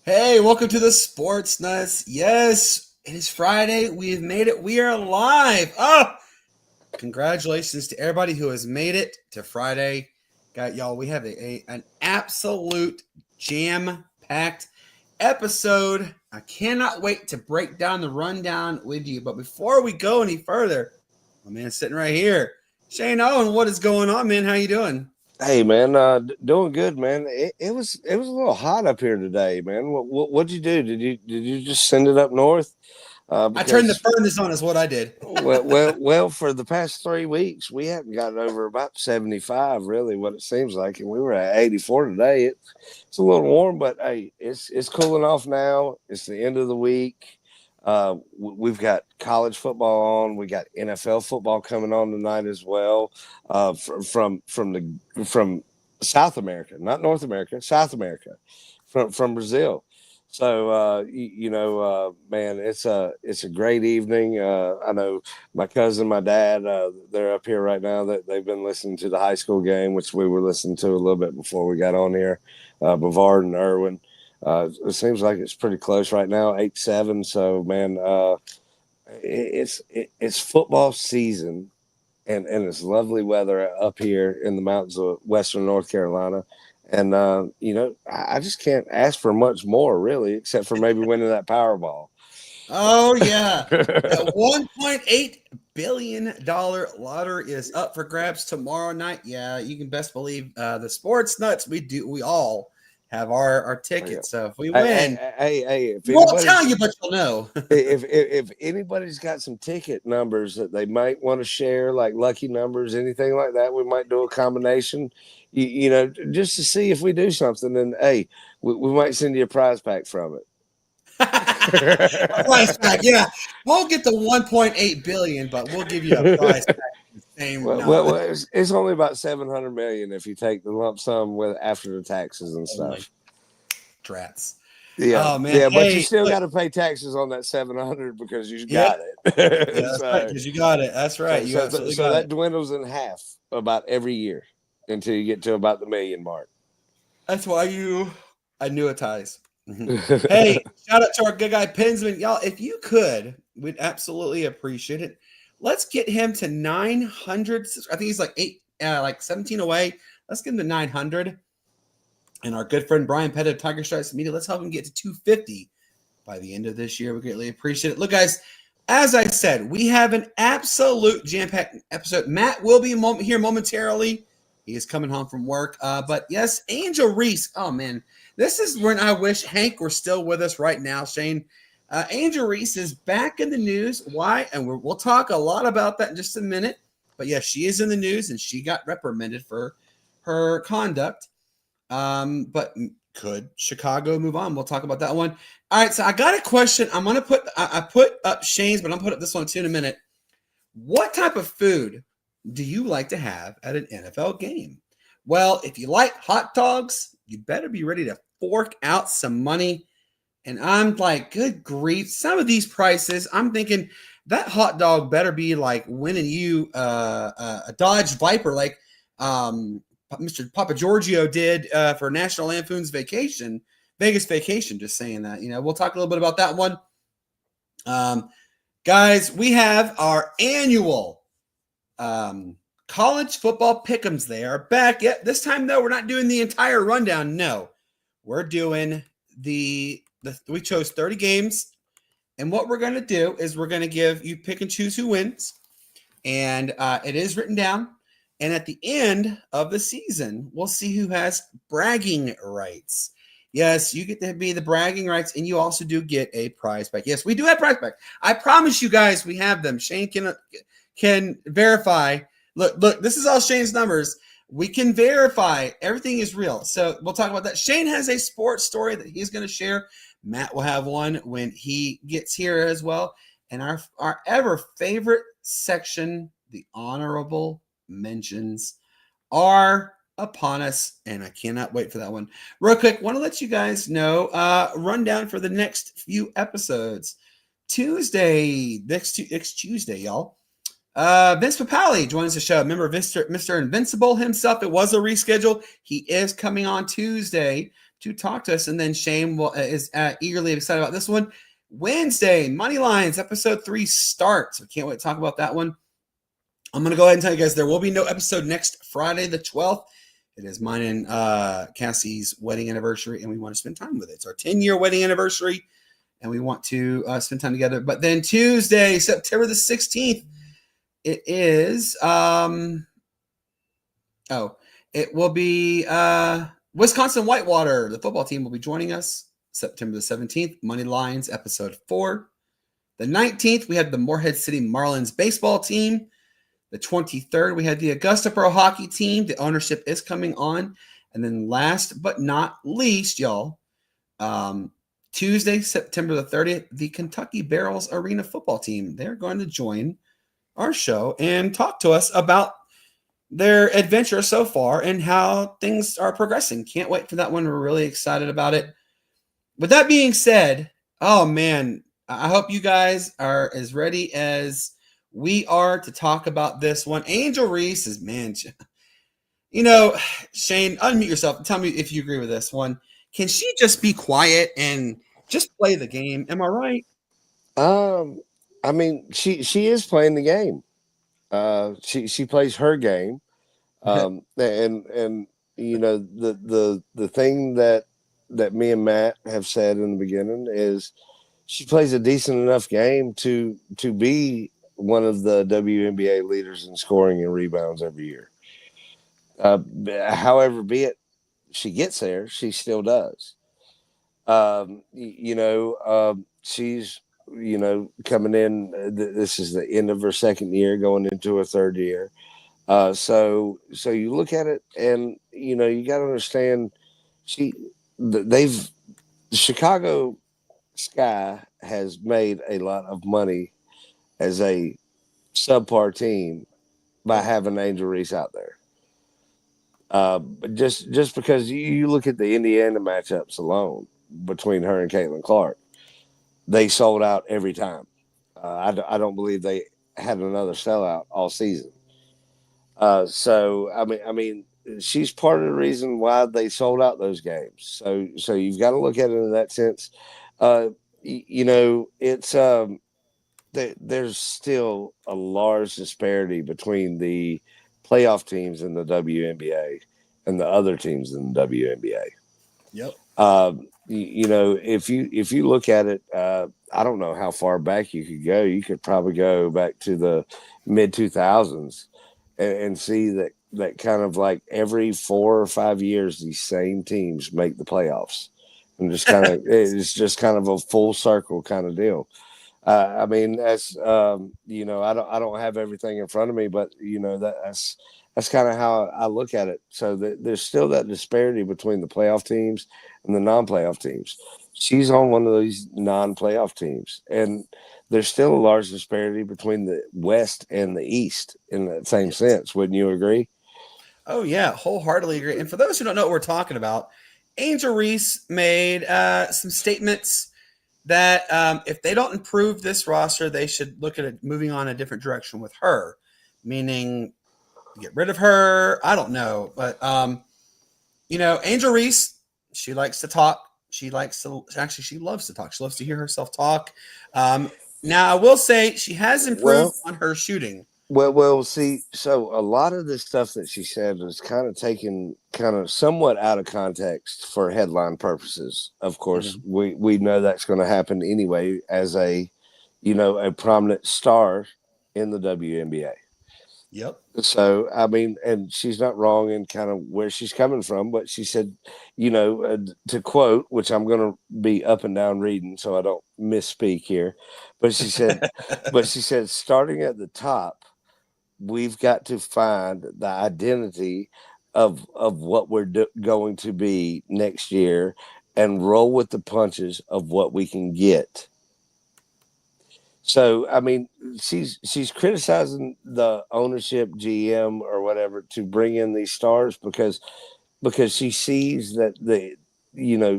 Hey, welcome to the Sportz Nutz. Yes, it is Friday. We've made it. We are live. Oh, congratulations to everybody who has made it to Friday. Got y'all. We have an absolute jam-packed episode. I cannot wait to break down the rundown with you. But before we go any further, my man's sitting right here. Shane Owen, what is going on, man? How you doing? Hey man, doing good, man. It was a little hot up here today, man. What'd you do? Did you just send it up north? I turned the Because furnace on, is what I did. well, for the past 3 weeks, we haven't gotten over about 75, really, what it seems like, and we were at 84 today. It's a little warm, but hey, it's cooling off now. It's the end of the week. We've got college football on. We got NFL football coming on tonight as well. From South America, not North America, South America, from Brazil. So man, it's a great evening. I know my cousin, my dad, they're up here right now. That they've been listening to the high school game, which we were listening to a little bit before we got on here. Bavard and Irwin. It seems like it's pretty close right now, 8-7. So man, it's football season, and it's lovely weather up here in the mountains of Western North Carolina. And I just can't ask for much more, really, except for maybe winning that Powerball. Oh yeah. That $1.8 billion lottery is up for grabs tomorrow night. Yeah, you can best believe the Sportz Nuts. We all have our tickets. So if we win, Hey, if we won't anybody's tell you, but you'll know. if anybody's got some ticket numbers that they might want to share, like lucky numbers, anything like that, we might do a combination. Just to see if we do something. And hey, we might send you a prize pack from it. A price tag, yeah. We'll get the 1.8 billion, but we'll give you a prize tag. Same, no, It's only about 700 million if you take the lump sum with after the taxes and only stuff. drats. Yeah, Oh man, yeah, but you hey, still look, got to pay taxes on that 700 because you yeah, got yeah, it. that's right. so, Because you got it. That's right. so, You so, absolutely so got it. that dwindles in half about every year until you get to about the million mark. That's why you annuitize. Mhm. Hey, shout out to our good guy Pinsman. Y'all, if you could, we'd absolutely appreciate it. Let's get him to 900. I think he's like 17 away. Let's get him to 900. And our good friend Brian Pettit of Tiger Stripes Media, let's help him get to 250 by the end of this year. We greatly appreciate it. Look, guys, as I said, we have an absolute jam-packed episode. Matt will be here momentarily. He is coming home from work. But yes, Angel Reese. Oh man, this is when I wish Hank were still with us right now. Shane, Angel Reese is back in the news. Why? And we'll talk a lot about that in just a minute. But yes, she is in the news, and she got reprimanded for her conduct. But could Chicago move on? We'll talk about that one. All right, so I got a question. I put up Shane's, but I'm gonna put up this one too in a minute. What type of food do you like to have at an NFL game? Well, if you like hot dogs, you better be ready to fork out some money. And I'm like, good grief, some of these prices, I'm thinking that hot dog better be like winning you a Dodge Viper, like Mr. Papa Giorgio did for National Lampoon's Vegas Vacation. Just saying that, we'll talk a little bit about that one. Guys, we have our annual college football pick'ems. They are back. Yet this time though, we're not doing the entire rundown. No, we're doing we chose 30 games, and what we're going to do is we're going to give you pick and choose who wins, and it is written down. And at the end of the season, we'll see who has bragging rights. Yes, you get to be the bragging rights, and you also do get a prize back. Yes, we do have prize back. I promise you guys, we have them. Shane can verify. Look, this is all Shane's numbers. We can verify everything is real. So we'll talk about that. Shane has a sports story that he's going to share. Matt will have one when he gets here as well. And our ever favorite section, the honorable mentions, are upon us, and I cannot wait for that one. Real quick, want to let you guys know rundown for the next few episodes. Next Tuesday, y'all. Vince Papali joins the show. Remember Mr. Invincible himself. It was a reschedule. He is coming on Tuesday to talk to us. And then Shane is eagerly excited about this one. Wednesday, Money Lines, episode 3 starts. So can't wait to talk about that one. I'm going to go ahead and tell you guys there will be no episode next Friday, the 12th. It is mine and Cassie's wedding anniversary, and we want to spend time with it. It's our 10-year wedding anniversary, and we want to spend time together. But then Tuesday, September the 16th, it is it will be Wisconsin Whitewater. The football team will be joining us September the 17th. Money Lines, episode 4. The 19th, we had the Morehead City Marlins baseball team. The 23rd, we had the Augusta Pro hockey team. The ownership is coming on. And then last but not least, y'all, Tuesday, September the 30th, the Kentucky Barrels Arena football team. They're going to join our show and talk to us about their adventure so far and how things are progressing. Can't wait for that one. We're really excited about it. With that being said, oh man, I hope you guys are as ready as we are to talk about this one. Angel Reese is, man, Shane, unmute yourself and tell me if you agree with this one. Can she just be quiet and just play the game? Am I right? I mean, she is playing the game. She plays her game. And the thing that me and Matt have said in the beginning is she plays a decent enough game to be one of the WNBA leaders in scoring and rebounds every year. However, be it she gets there, she still does. She's coming in. This is the end of her second year, going into her third year. So you look at it, and you got to understand, the Chicago Sky has made a lot of money as a subpar team by having Angel Reese out there. But just because you look at the Indiana matchups alone between her and Caitlin Clark, they sold out every time. I don't believe they had another sellout all season. So I mean, she's part of the reason why they sold out those games. So you've got to look at it in that sense. It's there's still a large disparity between the playoff teams in the WNBA and the other teams in the WNBA. Yep. If you look at it, I don't know how far back you could go. You could probably go back to the mid 2000s and see that kind of like every 4 or 5 years, these same teams make the playoffs, and it's just kind of a full circle kind of deal. I mean, that's I don't have everything in front of me, but that's kind of how I look at it. So there's still that disparity between the playoff teams and the non-playoff teams. She's on one of these non-playoff teams, and there's still a large disparity between the West and the East in that same sense. Wouldn't you agree? Oh yeah, wholeheartedly agree. And for those who don't know what we're talking about, Angel Reese made some statements that if they don't improve this roster, they should look at it moving on a different direction with her, meaning get rid of her. I don't know, but Angel Reese, she likes to talk. She loves to talk. She loves to hear herself talk. Now I will say she has improved on her shooting. Well, see, so a lot of the stuff that she said was kind of taken kind of somewhat out of context for headline purposes. Of course, we know that's going to happen anyway as a prominent star in the WNBA. Yep. So, I mean, and she's not wrong in kind of where she's coming from, but she said, to quote, which I'm going to be up and down reading so I don't misspeak here, but she said, starting at the top, we've got to find the identity of what we're going to be next year and roll with the punches of what we can get. So, I mean, she's criticizing the ownership, GM or whatever, to bring in these stars because she sees that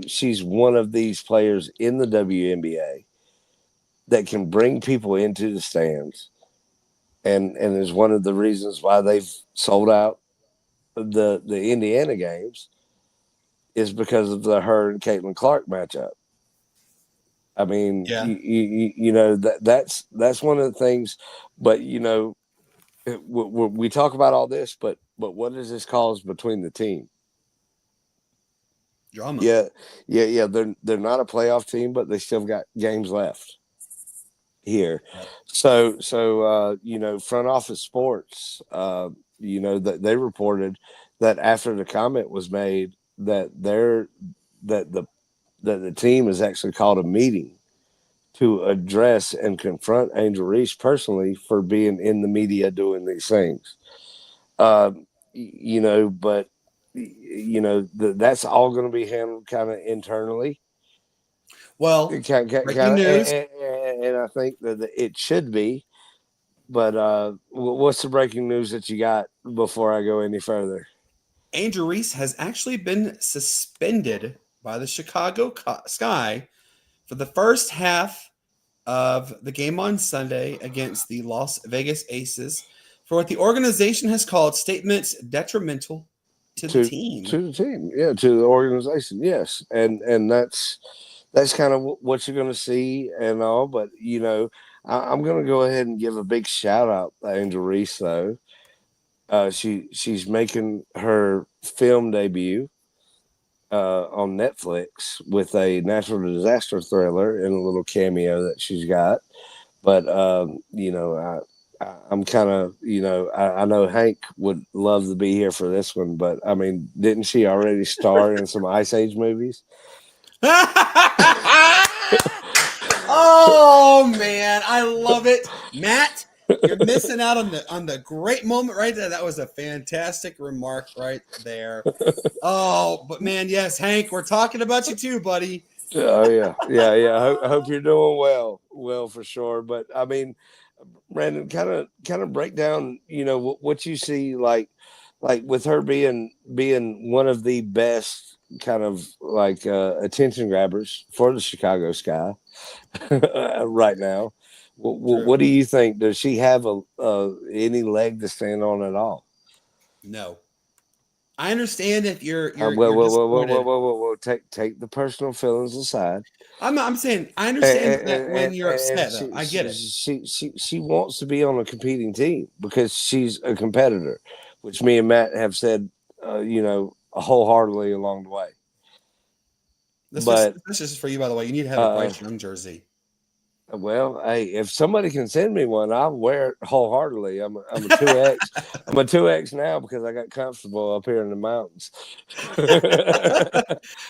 she's one of these players in the WNBA that can bring people into the stands, and is one of the reasons why they've sold out the Indiana games is because of the her and Caitlin Clark matchup. I mean, Yeah. you know that's one of the things. But you know, we talk about all this, but what does this cause between the team? Drama. Yeah, yeah. They're not a playoff team, but they still got games left here. Yep. So you know, front office sports, you know, that they reported that after the comment was made that they're that the team has actually called a meeting to address and confront Angel Reese personally for being in the media doing these things. You know, but you know that's all going to be handled kind of internally, Well, breaking news. and I think that it should be. But what's the breaking news that you got before I go any further? Angel Reese has actually been suspended by the Chicago Sky for the first half of the game on Sunday against the Las Vegas Aces for what the organization has called statements detrimental to the to team. to the team, yeah, to the organization, yes, and that's kind of what you're going to see and all. But you know, I'm going to go ahead and give a big shout out to Angel Reese though. She's making her film debut on Netflix with a natural disaster thriller and a little cameo that she's got. But you know, I'm kind of, you know, I know Hank would love to be here for this one, but I mean, didn't she already star in some Ice Age movies? Oh man, I love it. Matt, you're missing out on the great moment right there. That was a fantastic remark right there. Oh, but man, yes, Hank, we're talking about you too, buddy. Oh yeah, yeah, yeah. I hope you're doing well for sure. But I mean, Brandon, kind of break down, you know, what you see like with her being one of the best kind of like attention grabbers for the Chicago Sky right now. True. What do you think? Does she have a any leg to stand on at all? No. I understand if you're Uh, you're well, you're well, well, well, well, disappointed. well, well, well, take the personal feelings aside. I'm saying I understand and, that when you're and upset though. she, I get she it. she wants to be on a competing team because she's a competitor, which me and Matt have said, you know, wholeheartedly along the way. But This is for you, by the way. You need to have a uh, Bryce Young jersey. well, hey, if somebody can send me one, I'll wear it wholeheartedly. I'm a 2X. I'm a 2X now because I got comfortable up here in the mountains.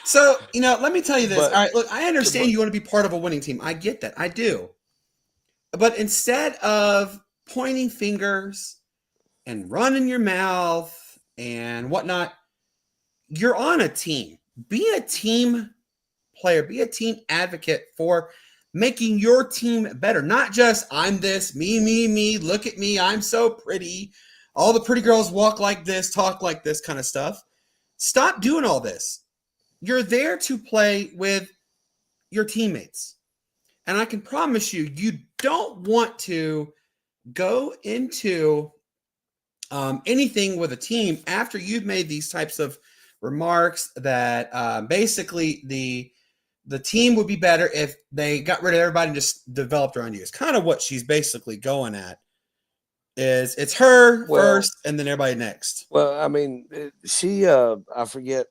So, let me tell you this. but All right, look, I understand but you want to be part of a winning team. I get that. I do. But instead of pointing fingers and running your mouth and whatnot, you're on a team. Be a team player, be a team advocate for making your team better. Not just I'm this, me, look at me, I'm so pretty. All the pretty girls walk like this, talk like this kind of stuff. Stop doing all this. You're there to play with your teammates. And I can promise you, you don't want to go into anything with a team after you've made these types of remarks that basically the team would be better if they got rid of everybody and just developed around you. It's kind of what she's basically going at. Is it's her well, first and then everybody next. well, I mean, she I forget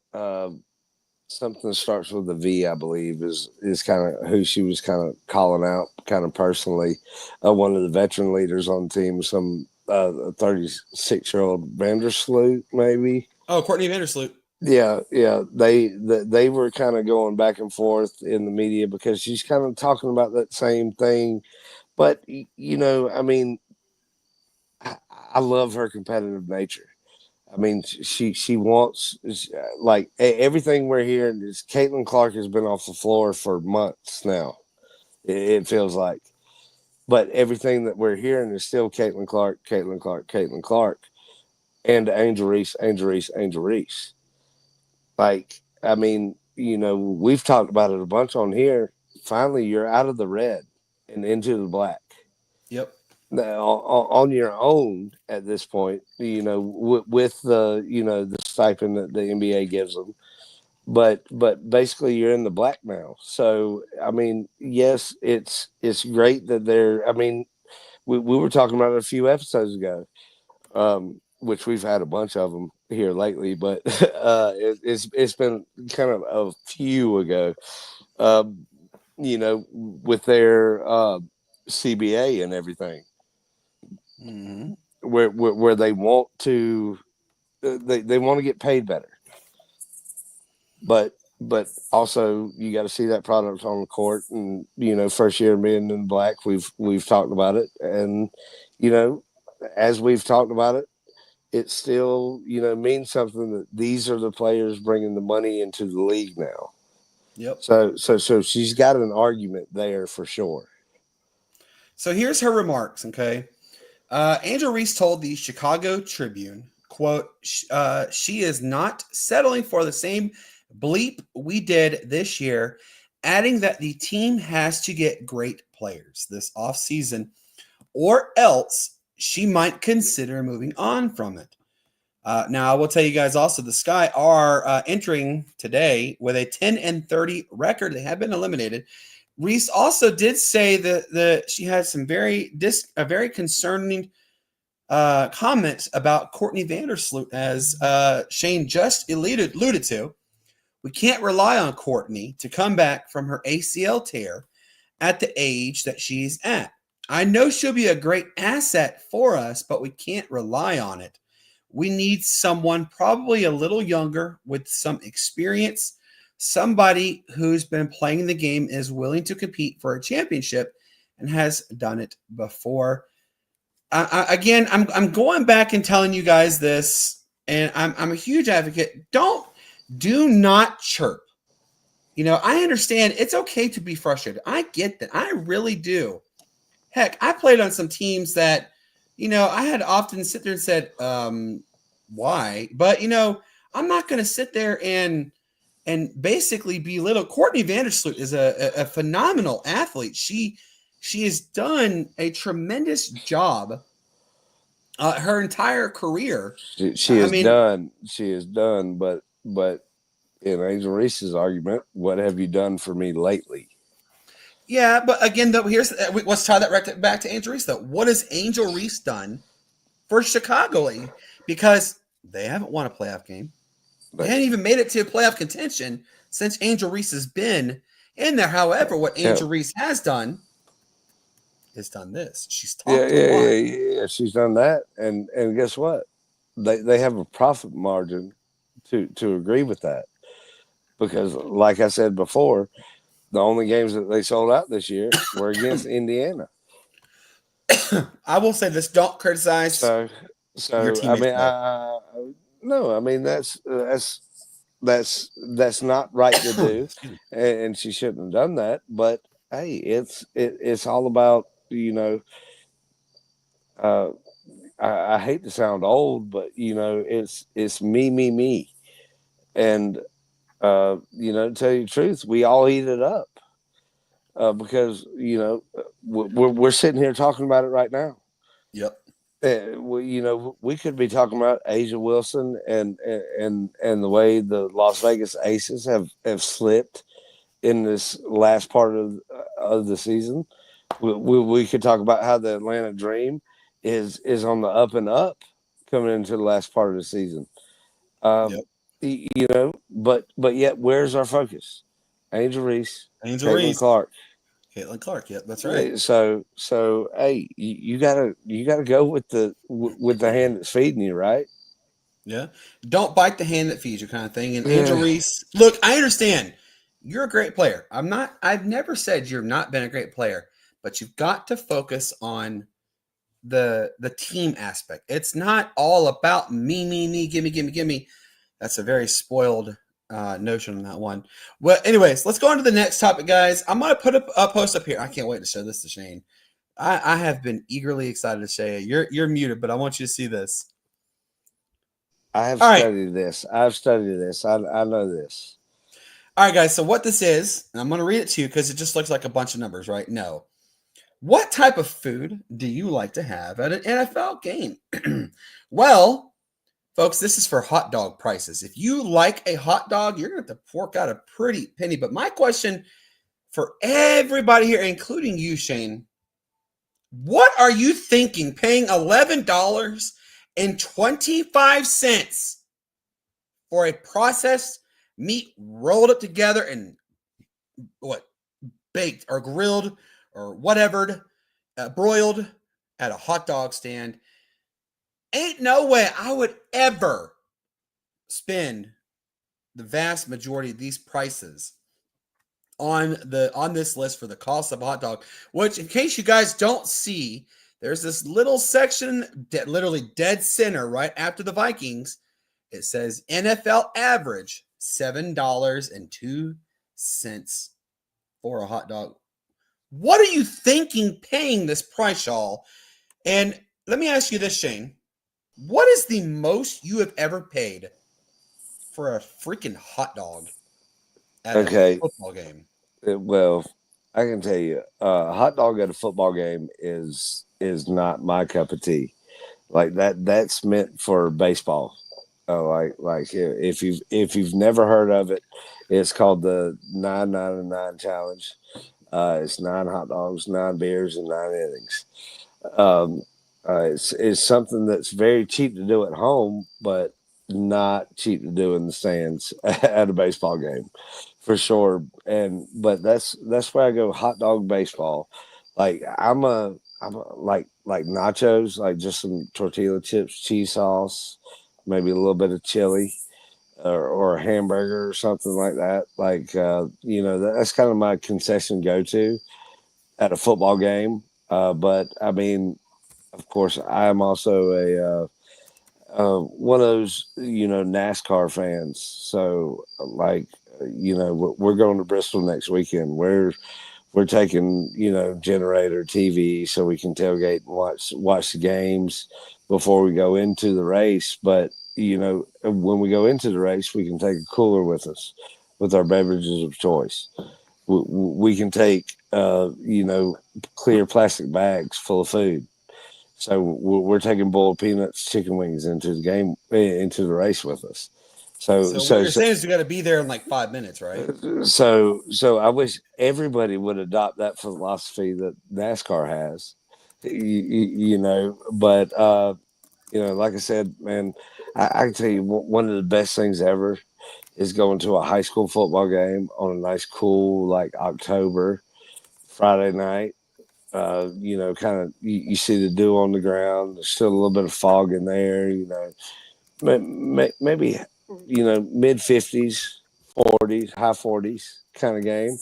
something that starts with a V, I believe, is kind of who she was kind of calling out, kind of personally. One of the veteran leaders on the team, some 36-year-old Vandersloot, maybe. Oh, Courtney Vandersloot. Yeah, yeah. They were kind of going back and forth in the media because she's kind of talking about that same thing. But you know, I mean, I love her competitive nature. I mean, she wants like everything we're hearing is Caitlin Clark has been off the floor for months now. It feels like, but everything that we're hearing is still Caitlin Clark, Caitlin Clark, Caitlin Clark, and Angel Reese, Angel Reese, Angel Reese. Like, I mean, you know, we've talked about it a bunch on here. Finally, you're out of the red and into the black. Yep. Now, on your own at this point, you know, with the, you know, the stipend that the NBA gives them, but basically you're in the black now. So I mean, yes, it's great that they're. I mean, we were talking about it a few episodes ago, which we've had a bunch of them here lately, but it's been kind of a few ago. Um, with their CBA and everything, Mm-hmm. where they want to they want to get paid better, but also you got to see that product on the court. And first year being in black, we've talked about it, and you know, as we've talked about it, it still means something that these are the players bringing the money into the league now. Yep. So she's got an argument there for sure. So here's her remarks. Okay. Angel Reese told the Chicago Tribune, quote, she is not settling for the same bleep we did this year, adding that the team has to get great players this offseason or else she might consider moving on from it. Now, I will tell you guys also the Sky are entering today with a 10-30 record. They have been eliminated. Reese also did say that she had some very concerning comments about Courtney Vandersloot, as Shane just alluded to. We can't rely on Courtney to come back from her ACL tear at the age that she's at. I know she'll be a great asset for us, but we can't rely on it. We need someone probably a little younger with some experience, somebody who's been playing the game, is willing to compete for a championship, and has done it before. Again, I'm going back and telling you guys this, and I'm a huge advocate. Do not chirp. I understand it's okay to be frustrated. I get that. I really do. Heck, I played on some teams that, I had often sit there and said, why? But I'm not going to sit there and basically belittle. Courtney Vandersloot is a phenomenal athlete. She has done a tremendous job her entire career. She I is mean, done. She is done. But in Angel Reese's argument, what have you done for me lately? yeah, but again, though, let's tie that right back to Angel Reese. Though, what has Angel Reese done for Chicago lately? Because they haven't won a playoff game. They hadn't even made it to playoff contention since Angel Reese has been in there. However, what Angel Reese has done is done this. She's talked a lot. Yeah. She's done that, and guess what? They have a profit margin to agree with that, because, like I said before, the only games that they sold out this year were against Indiana. I will say this: don't criticize So your I teammates. mean, no, I mean that's not right to do, and she shouldn't have done that. But hey, it's all about Uh, I hate to sound old, but it's me, and to tell you the truth, we all eat it up, because we're sitting here talking about it right now. Yep. We could be talking about Asia Wilson and the way the Las Vegas Aces have slipped in this last part of the season. We could talk about how the Atlanta Dream is on the up and up coming into the last part of the season. Yep. But yet, where's our focus? Angel Reese, Angel Caitlin Reese, Clark. Caitlin Clark. Yep, that's right. So hey, you gotta go with the hand that's feeding you, right? Yeah. Don't bite the hand that feeds you, kind of thing. And Angel Yeah. Reese, look, I understand. You're a great player. I've never said you've not been a great player, but you've got to focus on the team aspect. It's not all about me, gimme. That's a very spoiled notion on that one. Well, anyways, let's go on to the next topic, guys. I'm gonna put a post up here. I can't wait to show this to Shane. I have been eagerly excited to show you. You're muted, but I want you to see this. I have All right. studied this. I've studied this. I know this. All right, guys. So what this is, and I'm going to read it to you because it just looks like a bunch of numbers, right? No. What type of food do you like to have at an NFL game? Well, Folks, this is for hot dog prices. If you like a hot dog, you're going to have to fork out a pretty penny. But my question for everybody here, including you, Shane, what are you thinking paying $11.25 for a processed meat rolled up together and what, baked or grilled or whatever, broiled at a hot dog stand? Ain't no way I would ever spend the vast majority of these prices on this list for the cost of a hot dog, which, in case you guys don't see, there's this little section literally dead center right after the Vikings. It says NFL average $7.02 for a hot dog. What are you thinking paying this price, y'all? And let me ask you this, Shane. What is the most you have ever paid for a freaking hot dog at a Okay. football game? Well, I can tell you, a hot dog at a football game is not my cup of tea. Like that, that's meant for baseball. If you've never heard of it, it's called the 999 challenge. It's 9 hot dogs, 9 beers, and 9 innings. Um, it's something that's very cheap to do at home, but not cheap to do in the stands at a baseball game, for sure. And but that's where I go hot dog baseball. Like I'm a like nachos, like just some tortilla chips, cheese sauce, maybe a little bit of chili. Or a hamburger or something like that. Like that's kind of my concession go to at a football game. But I mean, of course, I am also a one of those NASCAR fans. So like we're going to Bristol next weekend. We're taking generator TV so we can tailgate and watch the games before we go into the race. But when we go into the race, we can take a cooler with us with our beverages of choice. We can take clear plastic bags full of food. So we're taking boiled peanuts, chicken wings into the game, into the race with us. So So what so you're so saying is you got to be there in like 5 minutes, right? so I wish everybody would adopt that philosophy that NASCAR has. But like I said, man, I can tell you one of the best things ever is going to a high school football game on a nice, cool, like October Friday night. Kind of you see the dew on the ground. There's still a little bit of fog in there. Maybe mid 50s, 40s, high 40s kind of game.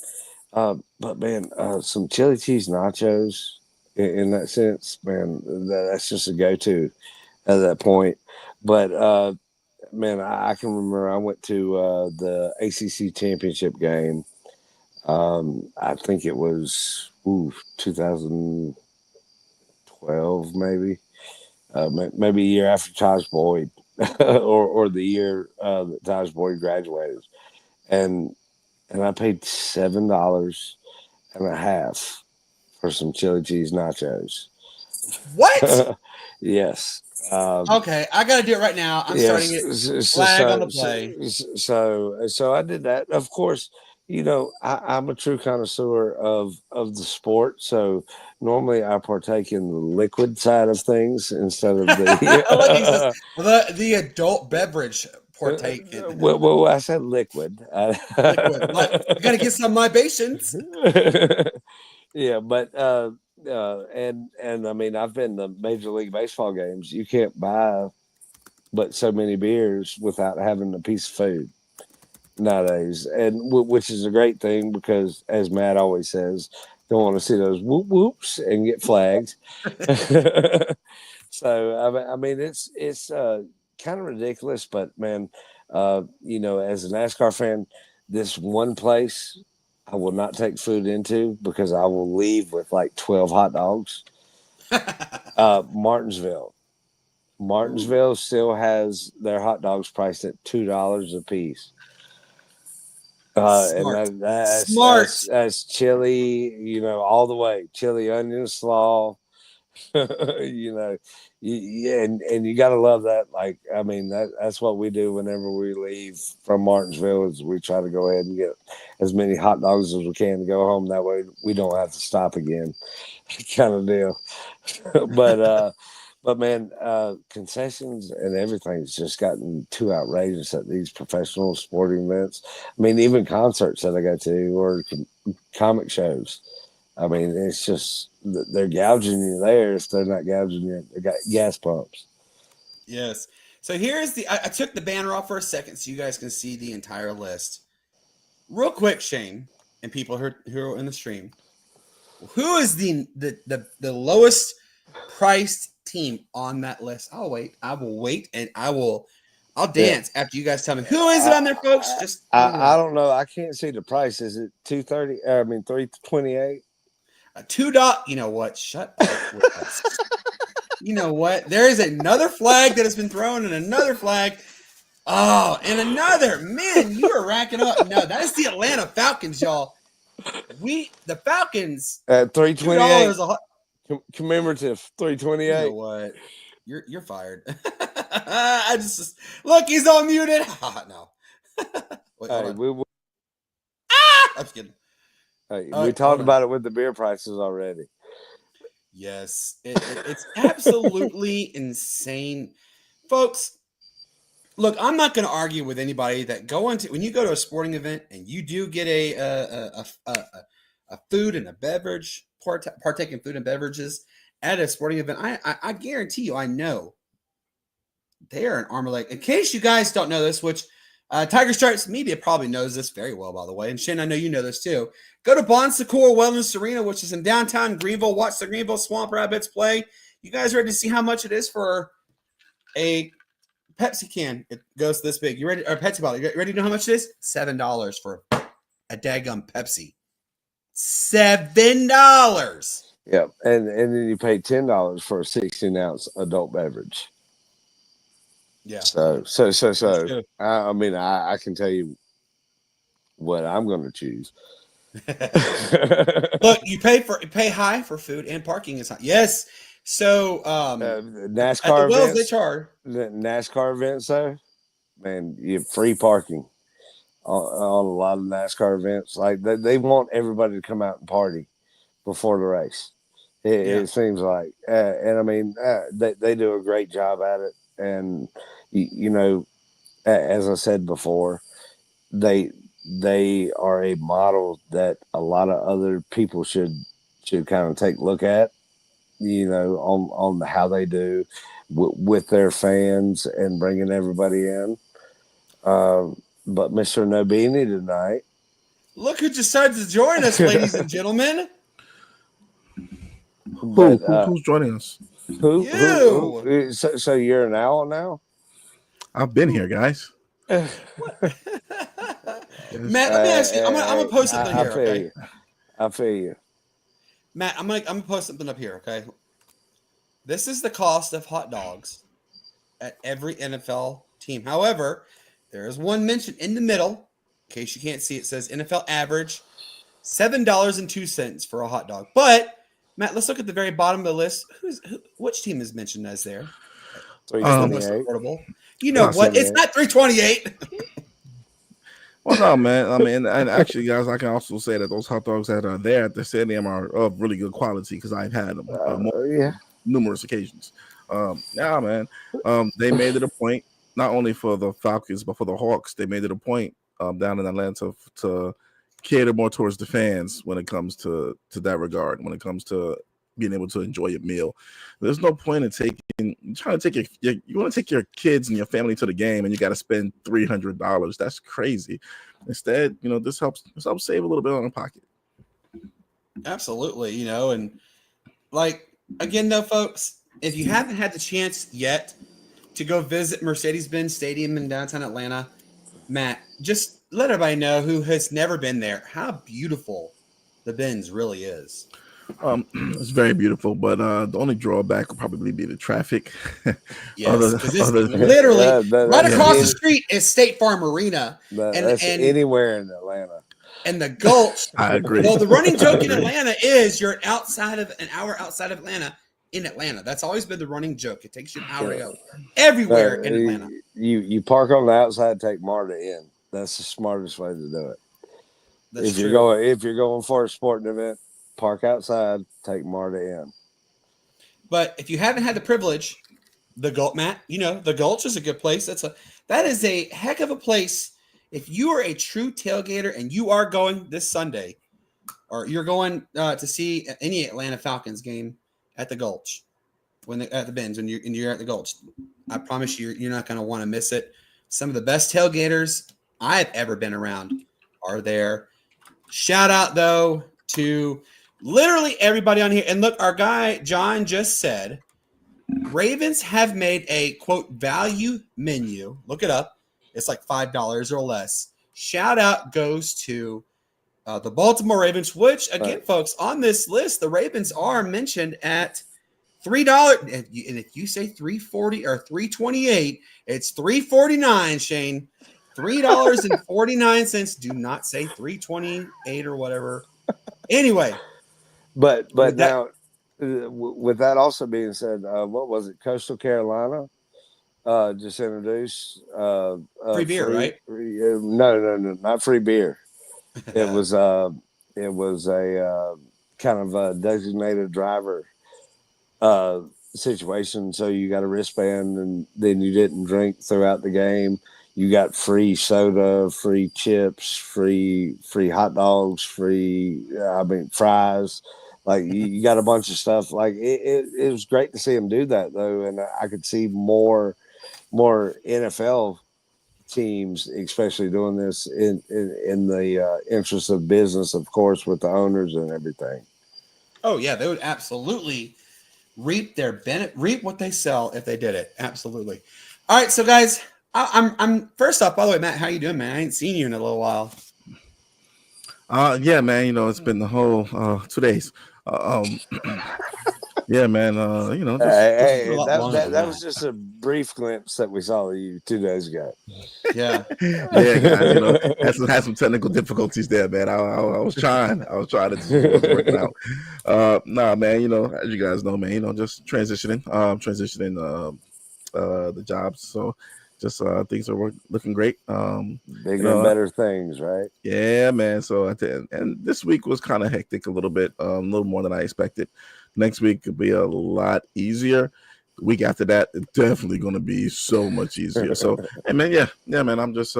But man, some chili cheese nachos in that sense, man, that's just a go to at that point. But man, I can remember I went to the ACC championship game. I think it was 2012, maybe, maybe a year after Taj Boyd, or the year that Taj Boyd graduated, and I paid $7.50 for some chili cheese nachos. What? Yes. Okay, I got to do it right now. I'm starting Yes. it. So, Flag on so, the play. so I did that. Of course, I'm a true connoisseur of the sport. So normally I partake in the liquid side of things instead of Look, he says the. the adult beverage partaken I said liquid. liquid. I got to get some libations. Yeah, but and I mean I've been to Major League Baseball games. You can't buy but so many beers without having a piece of food nowadays, and which is a great thing because, as Matt always says, don't want to see those whoop whoops and get flagged. So I mean, it's kind of ridiculous, but man, as a NASCAR fan, this one place I will not take food into because I will leave with like 12 hot dogs. Martinsville. Ooh, Martinsville still has their hot dogs priced at $2 a piece. And smart, that's smart. chili, all the way. Chili, onion, slaw, you know, yeah, and you got to love that. Like, I mean, that's what we do whenever we leave from Martinsville is we try to go ahead and get as many hot dogs as we can to go home. That way we don't have to stop again, kind of deal. but man, concessions and everything's just gotten too outrageous at these professional sporting events. I mean, even concerts that I go to or comic shows. I mean, it's just they're gouging you there if they're not gouging you. They got gas pumps. Yes. So here's I took the banner off for a second so you guys can see the entire list. Real quick, Shane, and people who are in the stream. Who is the lowest priced team on that list? I'll wait. I will wait, and I'll dance after you guys tell me who is it on there, folks. Just I don't know. I can't see the price. Is it $230? I mean $328. $2. You know what? Shut up with us. You know what? There is another flag that has been thrown, and another flag. Oh, and another. Man, you are racking up. No, that is the Atlanta Falcons, y'all. The Falcons at $328 commemorative $328. You know what? You're fired. I just look, he's all muted. No. Wait, hey, I'm just kidding. Hey, we talked about it with the beer prices already. Yes, it's absolutely insane, folks. Look, I'm not going to argue with anybody that when you go to a sporting event and you do get a food and a beverage, partake in food and beverages at a sporting event. I guarantee you, I know they are an arm and leg. In case you guys don't know this, which Tiger Stripes Media probably knows this very well, by the way. And Shane, I know you know this too. Go to Bon Secours Wellness Arena, which is in downtown Greenville. Watch the Greenville Swamp Rabbits play. You guys ready to see how much it is for a Pepsi can? It goes this big. You ready? Or Pepsi bottle. You ready to know how much it is? $7 for a daggum Pepsi. $7. Yeah, and then you pay $10 for a 16-ounce adult beverage. Yeah. So I mean, I can tell you what I'm going to choose. Look, you pay high for food and parking is high. Yes. So NASCAR at the Wells events, they charge. NASCAR events, though, man, you have free parking on a lot of NASCAR events. Like they want everybody to come out and party before the race. It seems like, and I mean, they do a great job at it. And you know, as I said before, they are a model that a lot of other people should kind of take a look at. You know, on how they do with their fans and bringing everybody in. But Mr. Nobini tonight. Look who decided to join us, ladies and gentlemen. Who's joining us? You. So you're an owl now? I've been here, guys. Yes. Matt, let me ask you. I'm gonna post something here. Okay. I feel you. Matt, I'm gonna post something up here. Okay. This is the cost of hot dogs at every NFL team. However, there is one mention in the middle. In case you can't see, it says NFL average $7.02 for a hot dog. But Matt, let's look at the very bottom of the list. Which team is mentioned as there? Most affordable. You know what? It's not $3.28. Well, no, man. I mean, and actually, guys, I can also say that those hot dogs that are there at the stadium are of really good quality because I've had them numerous occasions. Yeah, man. They made it a point, not only for the Falcons, but for the Hawks. They made it a point down in Atlanta to cater more towards the fans when it comes to that regard, when it comes to being able to enjoy a meal. There's no point in trying to take you want to take your kids and your family to the game and you got to spend $300. That's crazy. Instead, you know, this helps save a little bit on the pocket. Absolutely. You know, and like, again, though, folks, if you haven't had the chance yet to go visit Mercedes-Benz Stadium in downtown Atlanta, Matt, just let everybody know who has never been there how beautiful the Benz really is. It's very beautiful, but the only drawback will probably be the traffic. Yes, because it's literally right across the street is State Farm Arena, and anywhere in Atlanta. And the Gulch. I agree. Well, the running joke in Atlanta is you're an hour outside of Atlanta, in Atlanta. That's always been the running joke. It takes you an hour to go everywhere in Atlanta. You park on the outside, take MARTA in. That's the smartest way to do it. That's if true. you're going for a sporting event, park outside, take MARTA in. But if you haven't had the privilege, the Gulch, Matt, the Gulch is a good place. That is a heck of a place. If you are a true tailgater and you are going this Sunday, or you're going to see any Atlanta Falcons game at the Gulch, at the Benz, when you're at the Gulch, I promise you're not going to want to miss it. Some of the best tailgaters I've ever been around are there. Shout out though to literally everybody on here. And look, our guy John just said Ravens have made a quote value menu. Look it up. It's like $5 or less. Shout out goes to the Baltimore Ravens, which again, folks, on this list, the Ravens are mentioned at $3. And if you say $3.40 or $3.28, it's $3.49, Shane. $3.49. Do not say $3.28 or whatever. Anyway, but now, with that also being said, what was it? Coastal Carolina just introduced free beer, right? No, not free beer. It was a kind of a designated driver situation. So you got a wristband, and then you didn't drink throughout the game. You got free soda, free chips, free hot dogs, fries. Like you got a bunch of stuff. Like it was great to see him do that though, and I could see more NFL teams, especially doing this in the interest of business, of course, with the owners and everything. Oh yeah, they would absolutely reap what they sell if they did it. Absolutely. All right, so guys, I'm first off. By the way, Matt, how you doing, man? I ain't seen you in a little while. Yeah, man. It's been the whole 2 days. Yeah, man. That was just a brief glimpse that we saw of you 2 days ago. Yeah, yeah, guys. Had some technical difficulties there, man. I was trying. I was trying to just working out. Nah, man. As you guys know, man. Just transitioning the jobs. So just things are looking great. Bigger and better things, right? Yeah, man. So and this week was kind of hectic a little bit, a little more than I expected. Next week could be a lot easier. The week after that, it's definitely going to be so much easier. So, hey, man, yeah, man. I'm just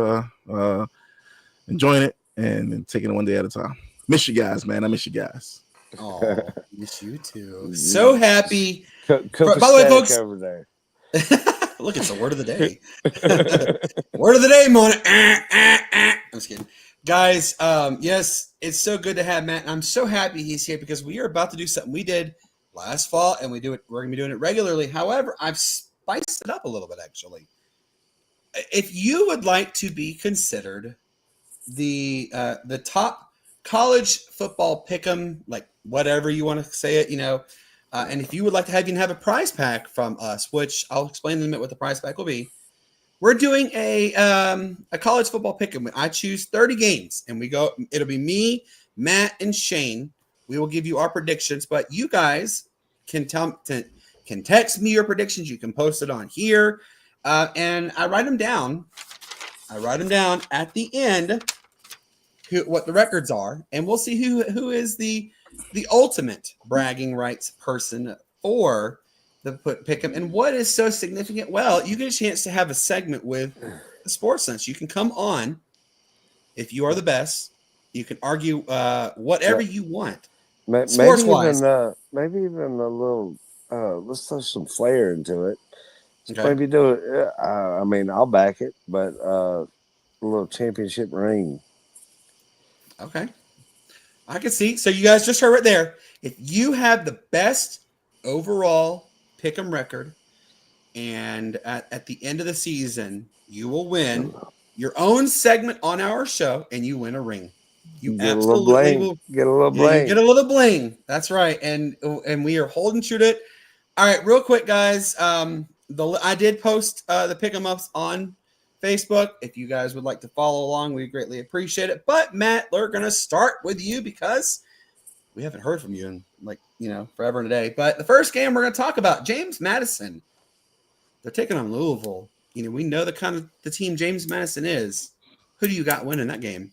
enjoying it and taking it one day at a time. Miss you guys, man. I miss you guys. Oh, miss you too. So happy. By the way, folks, over there. Look, it's the word of the day. Word of the day, Mona. I'm just kidding. Guys, yes, it's so good to have Matt. And I'm so happy he's here because we are about to do something we did last fall, and we're going to be doing it regularly. However, I've spiced it up a little bit, actually. If you would like to be considered the top college football pick'em, like whatever you want to say it, and if you would like to have a prize pack from us, which I'll explain in a minute what the prize pack will be, we're doing a college football pick'em. I choose 30 games, and it'll be me, Matt, and Shane. We will give you our predictions, but you guys can text me your predictions. You can post it on here, and I write them down. At the end, what the records are, and we'll see who is the ultimate bragging rights person for the pick'em. And what is so significant? Well, you get a chance to have a segment with the Sportz Nutz. You can come on if you are the best. You can argue whatever you want. Sports wise, maybe even a little. Let's throw some flair into it. Okay. Maybe do it. I'll back it, but a little championship ring. Okay. I can see. So you guys just heard right there. If you have the best overall pick'em record, and at the end of the season, you will win your own segment on our show, and you win a ring. You get absolutely will get a little bling. You get a little bling. That's right, and we are holding true to it. All right, real quick, guys. I did post the pick'em ups on Facebook. If you guys would like to follow along, we greatly appreciate it. But Matt, we're gonna start with you because we haven't heard from you in like forever and a day. But the first game we're going to talk about, James Madison. They're taking on Louisville. We know the kind of the team James Madison is. Who do you got winning that game?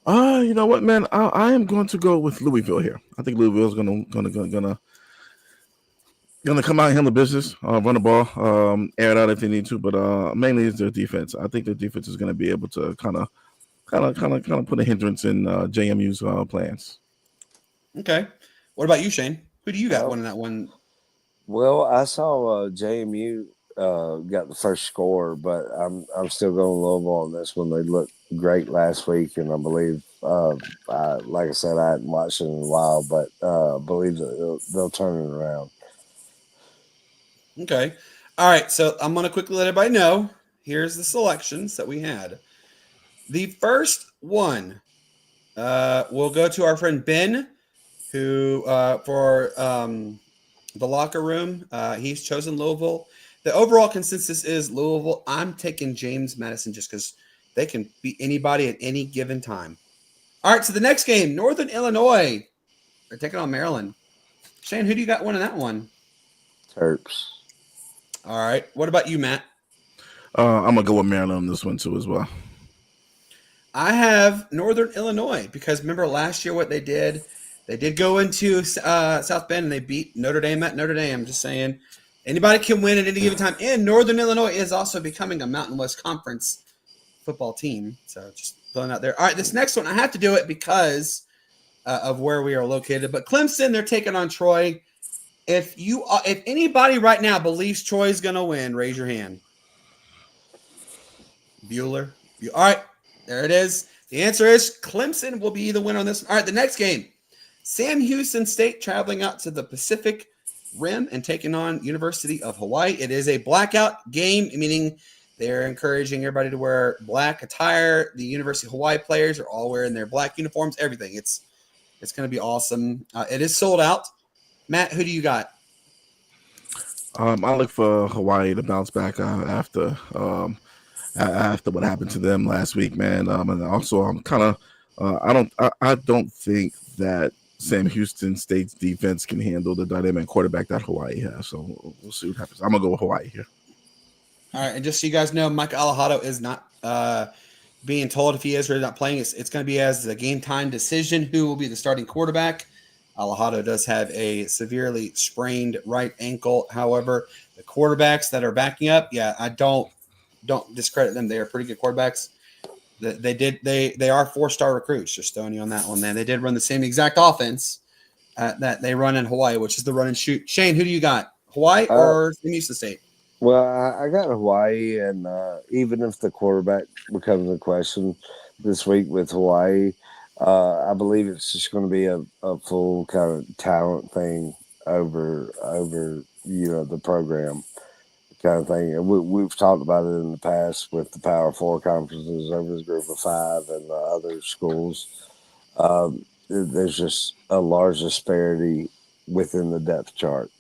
You know what, man? I am going to go with Louisville here. I think Louisville is gonna come out and handle business, run the ball, air it out if they need to, but mainly it's their defense. I think their defense is going to be able to kind of put a hindrance in JMU's plans. Okay. What about you, Shane? Who do you got winning that one? Well, I saw JMU got the first score, but I'm still going Louisville on this one. They looked great last week, and I believe, like I said, I hadn't watched it in a while, but I believe that they'll turn it around. Okay. All right. So I'm going to quickly let everybody know. Here's the selections that we had. The first one will go to our friend Ben, who for the locker room, he's chosen Louisville. The overall consensus is Louisville. I'm taking James Madison just because they can beat anybody at any given time. All right. So the next game, Northern Illinois. They're taking on Maryland. Shane, who do you got winning that one? Terps. All right. What about you, Matt? I'm going to go with Maryland on this one, too, as well. I have Northern Illinois because remember last year what they did? They did go into South Bend and they beat Notre Dame at Notre Dame. Just saying anybody can win at any given time. And Northern Illinois is also becoming a Mountain West Conference football team. So just throwing out there. All right, this next one, I have to do it because of where we are located. But Clemson, they're taking on Troy. If anybody right now believes Troy's going to win, raise your hand. Bueller. All right, there it is. The answer is Clemson will be the winner on this. All right, the next game. Sam Houston State traveling out to the Pacific Rim and taking on University of Hawaii. It is a blackout game, meaning they're encouraging everybody to wear black attire. The University of Hawaii players are all wearing their black uniforms, everything. It's going to be awesome. It is sold out. Matt, who do you got? I look for Hawaii to bounce back after what happened to them last week, man. And also, I'm kind of I don't think that Sam Houston State's defense can handle the dynamic quarterback that Hawaii has. So we'll see what happens. I'm gonna go with Hawaii here. All right, and just so you guys know, Mike Alejado is not being told if he is or not playing. It's going to be as a game time decision who will be the starting quarterback. Alejado does have a severely sprained right ankle. However, the quarterbacks that are backing up, I don't discredit them. They are pretty good quarterbacks. They are 4-star recruits. Just throwing you on that one. They did run the same exact offense that they run in Hawaii, which is the run and shoot. Shane, who do you got? Hawaii or Sam Houston State? Well, I got Hawaii, and even if the quarterback becomes a question this week with Hawaii, I believe it's just going to be a full kind of talent thing over the program kind of thing. And we've talked about it in the past with the Power 4 conferences over the Group of 5 and the other schools. There's just a large disparity within the depth chart.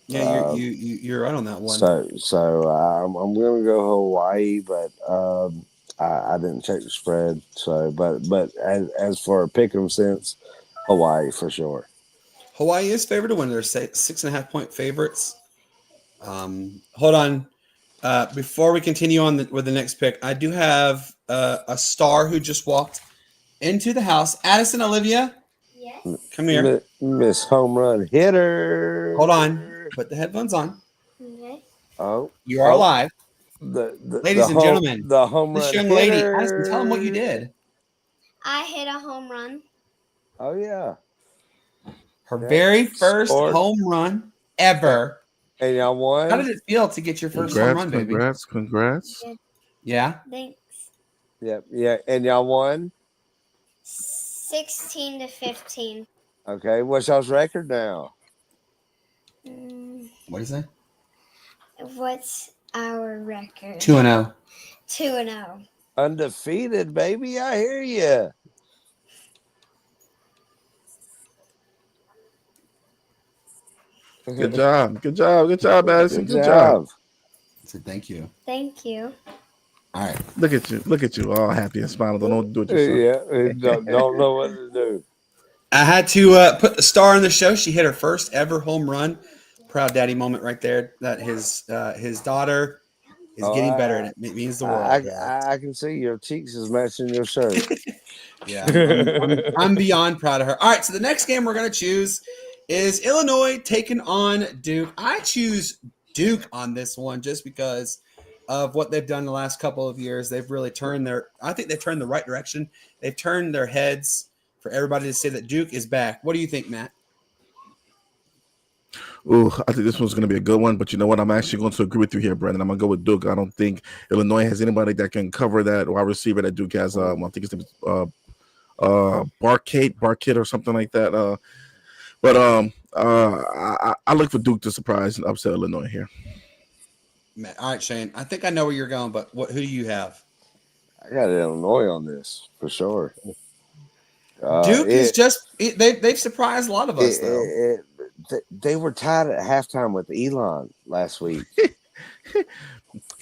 Yeah, you're right on that one. So I'm going to go Hawaii, but I didn't check the spread. So, but as for a pick'em sense, Hawaii for sure. Hawaii is favored to win. They're 6.5-point favorites. Hold on. Before we continue on with the next pick, I do have a star who just walked into the house. Addison Olivia. Yes. Come here. Miss Home Run Hitter. Hold on. Put the headphones on. Okay. Oh, You are live. Ladies and gentlemen, the home run this young hitter. lady, Addison, tell them what you did. I hit a home run. Oh yeah, Her very first Sportz. home run ever. And y'all won. How did it feel to get your first home run, baby? Congrats. Yeah. Thanks. Yeah. And y'all won. 16-15. Okay, what's y'all's record now? What is that? What's our record? 2-0. 2-0. Undefeated, baby. I hear you. Good job, Addison. Good I job. said thank you. Thank you. All right. Look at you, all happy and smiling. Don't know what to do with yourself. Yeah, don't know what to do. I had to put the star on the show. She hit her first ever home run. Proud daddy moment right there. That his daughter is getting better, and it means the world. I can see your cheeks is matching your shirt. Yeah, I'm beyond proud of her. All right, so the next game we're going to choose is Illinois taking on Duke. I choose Duke on this one just because of what they've done the last couple of years. They've really turned I think they've turned the right direction. They've turned their heads for everybody to say that Duke is back. What do you think, Matt? Ooh, I think this one's going to be a good one, but you know what? I'm actually going to agree with you here, Brandon. I'm going to go with Duke. I don't think Illinois has anybody that can cover that wide receiver that Duke has. I think his name is Barkit or something like that. I look for Duke to surprise and upset Illinois here. Matt, all right, Shane. I think I know where you're going, but who do you have? I got Illinois on this for sure. Duke is they've surprised a lot of us though. They were tied at halftime with Elon last week.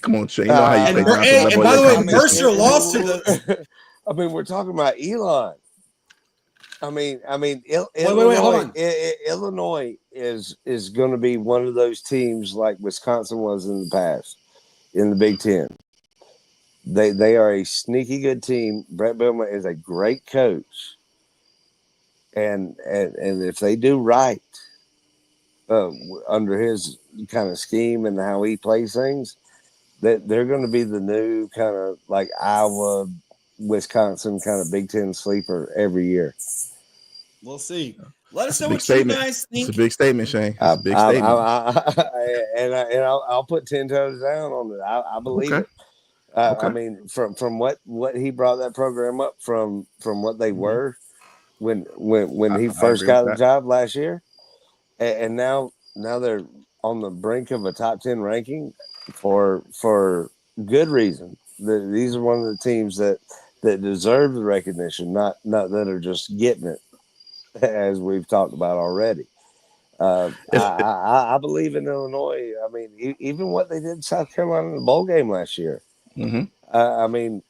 Come on, Shane. You know how you and by the way, Mercer lost to the. I mean, we're talking about Elon. Illinois, hold on. Illinois is going to be one of those teams like Wisconsin was in the past in the Big Ten. They are a sneaky good team. Brett Bielema is a great coach, and if they do right under his kind of scheme and how he plays things, that they're going to be the new kind of like Iowa, Wisconsin kind of Big Ten sleeper every year. We'll see. Let us know what you guys think. It's a big statement, Shane. It's a big statement. I'll put 10 toes down on it. I believe it. I mean, from what he brought that program up from what they were when he first got the job last year, and now they're on the brink of a top 10 ranking for good reason. These are one of the teams that deserve the recognition, not that are just getting it, as we've talked about already. I believe in Illinois. I mean, even what they did in South Carolina in the bowl game last year. Mm-hmm. I mean,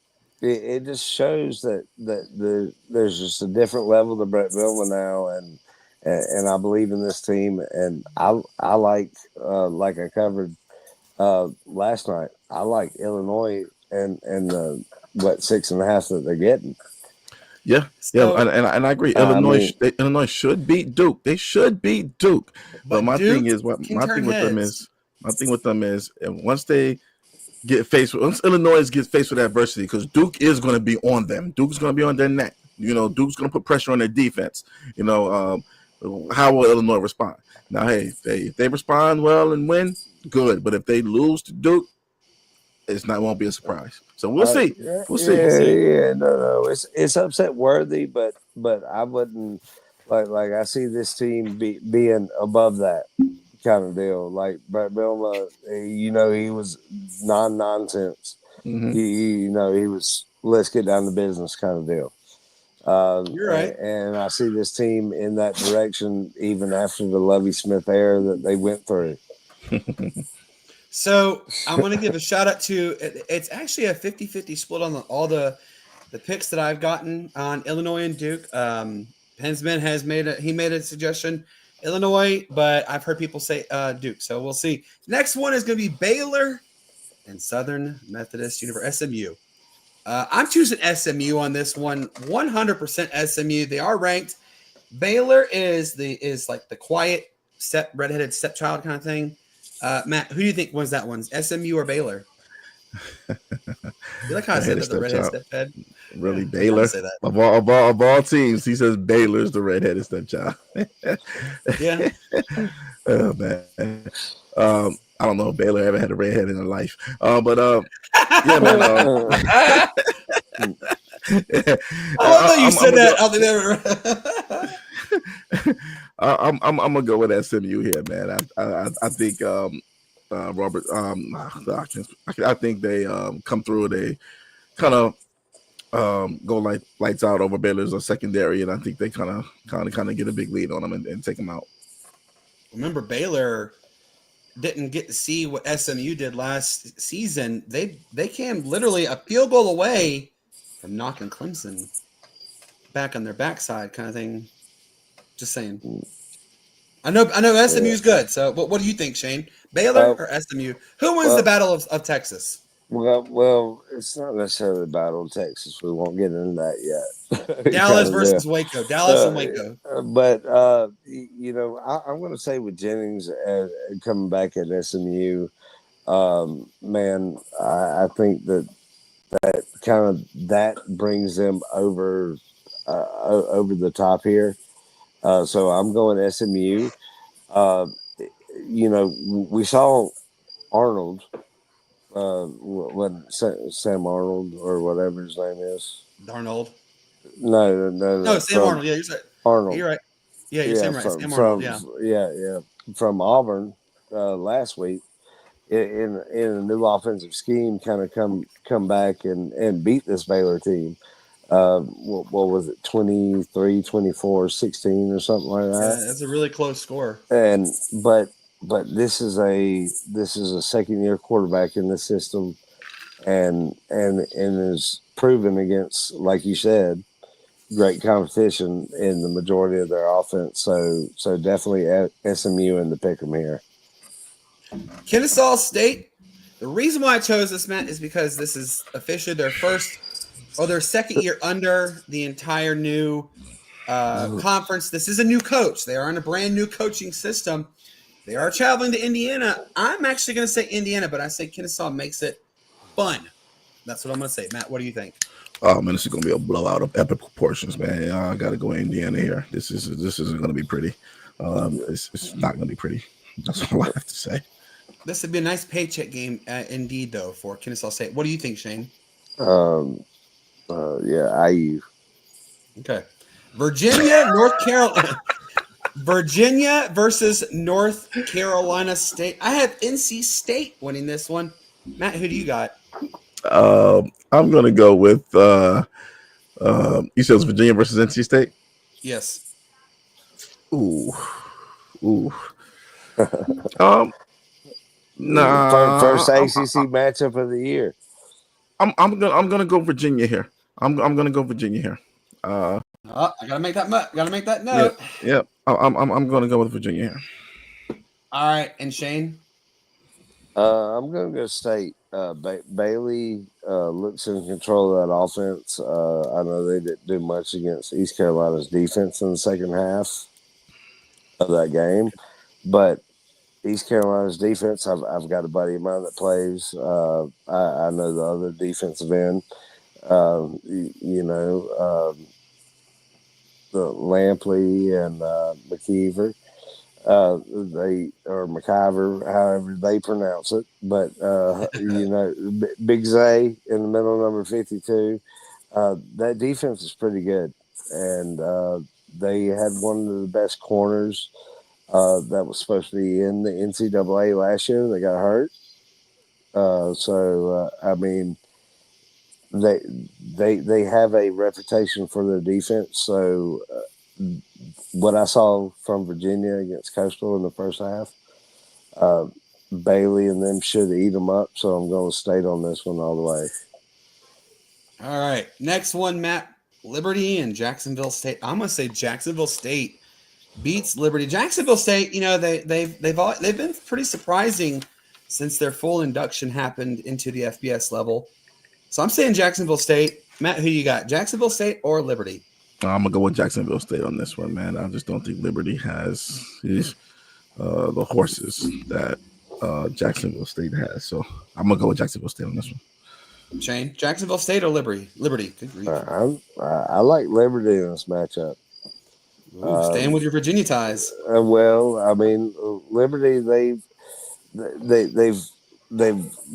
it just shows that there's just a different level to Brett Bielema now, and I believe in this team. And I like I covered last night. I like Illinois and 6.5 that they're getting. Yeah, and I agree. Illinois should beat Duke. They should beat Duke. But my thing with them is once Illinois gets faced with adversity, because Duke is going to be on them. Duke's going to be on their neck. You know, Duke's going to put pressure on their defense. You know, how will Illinois respond? Now, hey, if they respond well and win, good. But if they lose to Duke, won't be a surprise. So we'll see. We'll see. Yeah, no. It's upset worthy, but I wouldn't like I see this team being above that kind of deal. Like Brett Bielema, he was non-nonsense. Mm-hmm. He was let's get down to business kind of deal. You're right. And I see this team in that direction even after the Lovie Smith era that they went through. So I'm going to give a shout out to it's actually a 50-50 split on all the picks that I've gotten on Illinois and Duke. Pensman has made a suggestion Illinois, but I've heard people say Duke. So we'll see. Next one is going to be Baylor and Southern Methodist University, SMU. I'm choosing SMU on this one. 100% SMU. They are ranked. Baylor is like the quiet redheaded stepchild kind of thing. Matt, who do you think wins that one? SMU or Baylor? You like how I said that the redheaded stephead? Really, Baylor? Of all teams, he says Baylor's the redheaded stepchild. Yeah. Oh man. I don't know if Baylor ever had a redhead in her life. But yeah, man. I love that you said that. I'm gonna go with SMU here, man. I think Robert. I think they come through. They kind of go like lights out over Baylor's a secondary, and I think they kind of get a big lead on them and take them out. Remember, Baylor didn't get to see what SMU did last season. They came literally a field goal away from knocking Clemson back on their backside, kind of thing. Just saying. I know SMU's good. So what do you think, Shane? Baylor or SMU? Who wins the Battle of Texas? Well, it's not necessarily the Battle of Texas. We won't get into that yet. Dallas versus Waco. Dallas and Waco. But you know, I'm going to say with Jennings coming back at SMU, man, I think that that brings them over the top here. So I'm going SMU. You know, we saw Arnold. What Sam Arnold or whatever his name is? Darnold. No, Sam Arnold. Yeah, you're right. Arnold. You're right. Yeah, you're Sam right. Sam Arnold. From Auburn last week in a new offensive scheme, kind of come back and beat this Baylor team. What was it, 23, 24, 16 or something like that? Yeah, that's a really close score. But this is a second year quarterback in the system, and is proven against, like you said, great competition in the majority of their offense. So definitely SMU in the pick'em here. Kennesaw State. The reason why I chose this, Matt, is because this is officially their second year under the entire new conference. This is a new coach. They are on a brand new coaching system. They are traveling to Indiana. I'm actually going to say Indiana, but I say Kennesaw makes it fun. That's what I'm going to say. Matt, what do you think? Oh man, this is going to be a blowout of epic proportions, man. I got to go Indiana here. This isn't going to be pretty. It's not going to be pretty. That's all I have to say. This would be a nice paycheck game, indeed, though, for Kennesaw State. What do you think, Shane? IU. Okay. Virginia, North Carolina. Virginia versus North Carolina State. I have NC State winning this one. Matt, who do you got? I'm going to go with you said it was Virginia versus NC State? Yes. Ooh. Nah. First ACC matchup of the year. I'm gonna go Virginia here. I'm gonna go Virginia here. I gotta make that note. Yeah. I'm gonna go with Virginia here. All right, and Shane. I'm gonna go State. Bailey looks in control of that offense. I know they didn't do much against East Carolina's defense in the second half of that game, but East Carolina's defense, I've got a buddy of mine that plays. I know the other defensive end. The Lampley and McKeever. They or McIver, however they pronounce it. But Big Zay in the middle, number 52. That defense is pretty good, and they had one of the best corners. That was supposed to be in the NCAA last year. They got hurt. I mean, they have a reputation for their defense. So what I saw from Virginia against Coastal in the first half, Bailey and them should eat them up. So I'm going to State on this one all the way. All right, next one, Matt. Liberty and Jacksonville State. I'm going to say Jacksonville State beats Liberty. Jacksonville State, they've been pretty surprising since their full induction happened into the FBS level. So I'm saying Jacksonville State. Matt, who you got? Jacksonville State or Liberty? I'm gonna go with Jacksonville State on this one, man. I just don't think Liberty has the horses that Jacksonville State has. So I'm gonna go with Jacksonville State on this one. Shane, Jacksonville State or Liberty? Liberty. Good grief. I like Liberty in this matchup. Ooh, staying with your Virginia ties. Well, I mean, Liberty, they've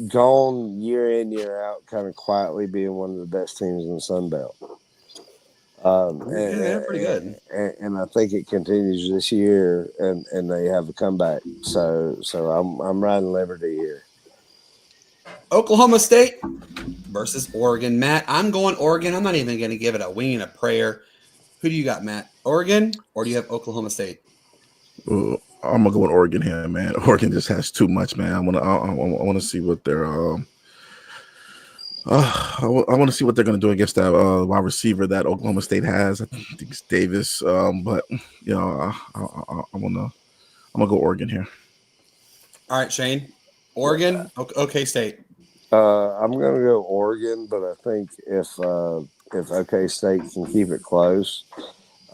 gone year in, year out, kind of quietly being one of the best teams in the Sun Belt. They're pretty good. And I think it continues this year, and they have a comeback. So I'm riding Liberty here. Oklahoma State versus Oregon. Matt, I'm going Oregon. I'm not even going to give it a wing and a prayer. Who do you got, Matt? Oregon, or do you have Oklahoma State? I'm gonna go with Oregon here, man. Oregon just has too much, man. I want to see what their I want to see what they're going to do against that wide receiver that Oklahoma State has. I think it's Davis. But I'm gonna go Oregon here. All right, Shane. Oregon, OK State. I'm going to go Oregon, but I think if OK State can keep it close,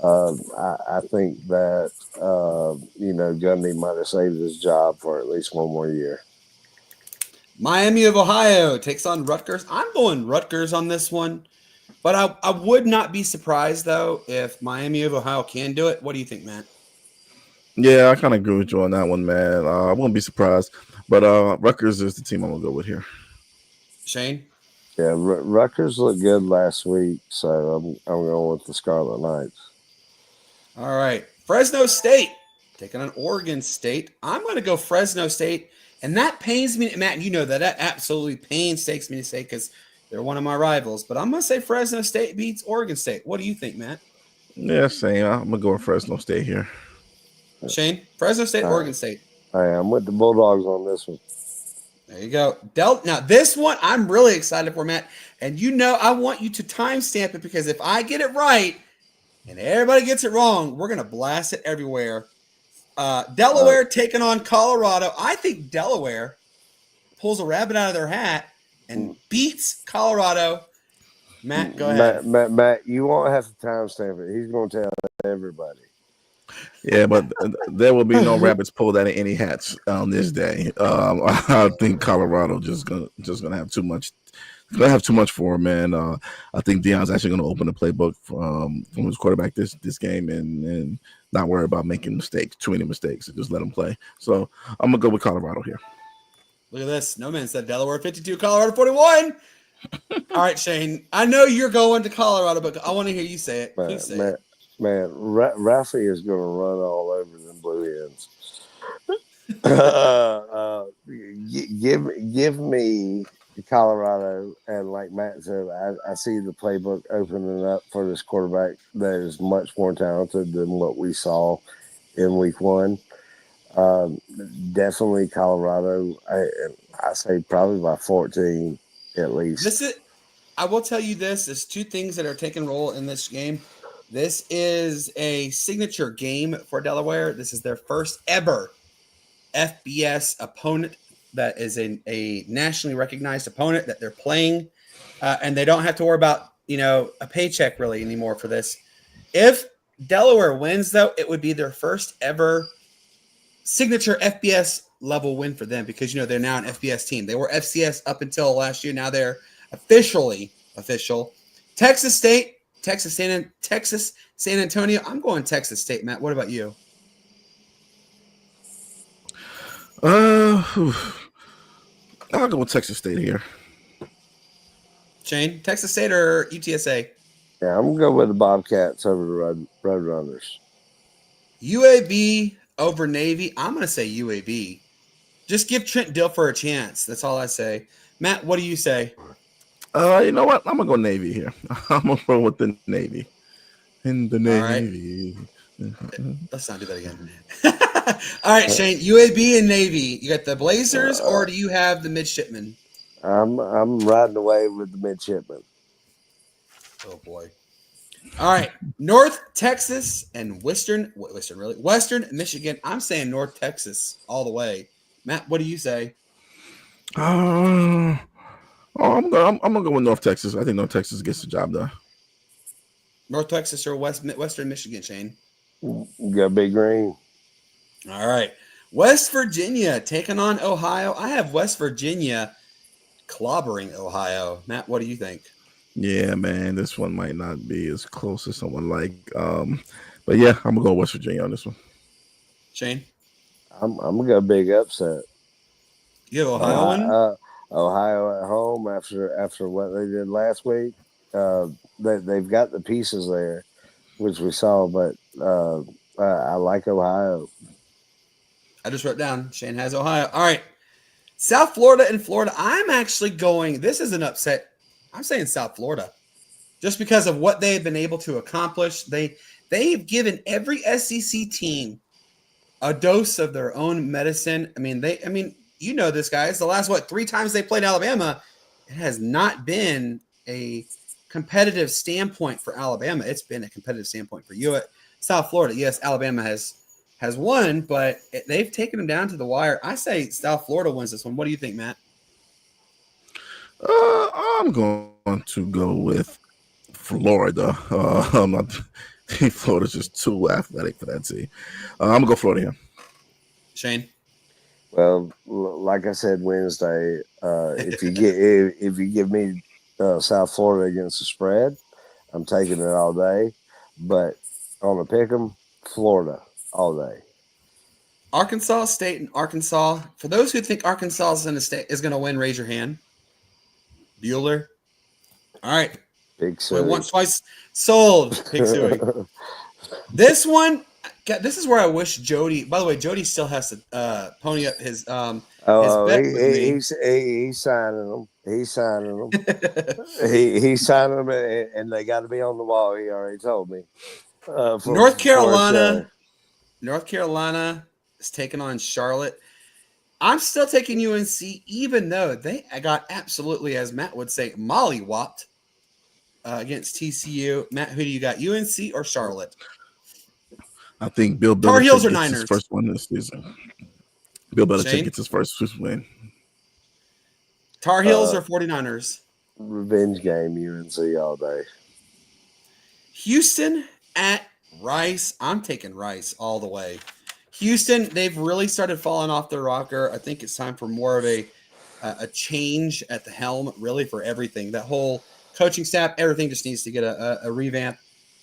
I think that Gundy might have saved his job for at least one more year. Miami of Ohio takes on Rutgers. I'm going Rutgers on this one, but I would not be surprised though if Miami of Ohio can do it. What do you think, Matt? Yeah, I kind of agree with you on that one, man. I wouldn't be surprised, but Rutgers is the team I'm gonna go with here. Shane? Yeah, Rutgers looked good last week, so I'm going with the Scarlet Knights. All right, Fresno State taking on Oregon State. I'm going to go Fresno State, and that pains me, Matt. You know that absolutely painstaking me to say because they're one of my rivals. But I'm going to say Fresno State beats Oregon State. What do you think, Matt? Yeah, same. I'm gonna go with Fresno State here. Shane, Fresno State, Oregon State. I'm with the Bulldogs on this one. There you go. Now, this one I'm really excited for, Matt. And I want you to timestamp it because if I get it right and everybody gets it wrong, we're going to blast it everywhere. Delaware taking on Colorado. I think Delaware pulls a rabbit out of their hat and beats Colorado. Matt, go ahead. Matt, you won't have to timestamp it. He's going to tell everybody. Yeah, but there will be no rabbits pulled out of any hats on this day. I think Colorado just gonna have too much. Gonna have too much for him, man. I think Deion's actually gonna open the playbook from his quarterback this game and not worry about making too many mistakes, and just let him play. So I'm gonna go with Colorado here. Look at this. No man said Delaware 52, Colorado 41. All right, Shane. I know you're going to Colorado, but I want to hear you say it. Please say it. Man, Ralphie is going to run all over them Blue Hens. Give me Colorado, and like Matt said, I see the playbook opening up for this quarterback that is much more talented than what we saw in week one. Definitely Colorado. I say probably by 14 at least. I will tell you this. There's two things that are taking role in this game. This is a signature game for Delaware. This is their first ever FBS opponent that is a nationally recognized opponent that they're playing, and they don't have to worry about a paycheck really anymore for this. If Delaware wins, though, it would be their first ever signature FBS level win for them because they're now an FBS team. They were FCS up until last year. Now they're official. Texas San Antonio. I'm going Texas State, Matt. What about you? I'll go with Texas State here. Shane, Texas State or UTSA? Yeah, I'm going to go with the Bobcats over the Roadrunners. UAB over Navy. I'm going to say UAB. Just give Trent Dilfer a chance. That's all I say. Matt, what do you say? You know what? I'm going to go Navy here. I'm going to go with the Navy. In the Navy. Right. Let's not do that again. All right, Shane, UAB and Navy. You got the Blazers, or do you have the midshipmen? I'm riding away with the midshipmen. Oh boy! All right, North Texas and Western Michigan. I'm saying North Texas all the way. Matt, what do you say? I'm gonna go with North Texas. I think North Texas gets the job done. North Texas or Western Michigan, Shane? Got Big Green. All right. West Virginia taking on Ohio. I have West Virginia clobbering Ohio. Matt, what do you think? Yeah, man, this one might not be as close as someone like. But yeah, I'm gonna go West Virginia on this one. Shane, I'm gonna go big upset. You have Ohio one? Ohio at home after what they did last week. They've got the pieces there, which we saw, but I like Ohio. I just wrote down Shane has Ohio. All right. South Florida and Florida. I'm actually going, this is an upset. I'm saying South Florida. Just because of what they've been able to accomplish. They've given every SEC team a dose of their own medicine. I mean, you know this, guys. The last, 3 times they played Alabama, it has not been a competitive standpoint for Alabama. It's been a competitive standpoint for you at South Florida. Yes, Alabama has won, but they've taken them down to the wire. I say South Florida wins this one. What do you think, Matt? I'm going to go with Florida. I'm not. Florida's just too athletic for that team. I'm gonna go Florida here. Shane? Well, like I said Wednesday, if you give me South Florida against the spread, I'm taking it all day. But on a pick 'em, Florida all day. Arkansas State and Arkansas. For those who think Arkansas is going to win, raise your hand. Bueller. All right. Big Went Suey. once, twice. Sold. Pig Suey. This one, this is where I wish Jody. By the way, Jody still has to pony up his bet with me. He's signing them. He's signing them. he's signing them, and they got to be on the wall. He already told me. North Carolina is taking on Charlotte. I'm still taking UNC, even though they got absolutely, as Matt would say, mollywopped against TCU. Matt, who do you got, UNC or Charlotte? I think Bill Tar Heels Belichick or gets Niners? his first one this season. Bill Belichick Shane? gets his first win. Tar Heels or 49ers? Revenge game, UNC all day. Houston at Rice. I'm taking Rice all the way. Houston, they've really started falling off their rocker. I think it's time for more of a change at the helm, really, for everything. That whole coaching staff, everything just needs to get a revamp.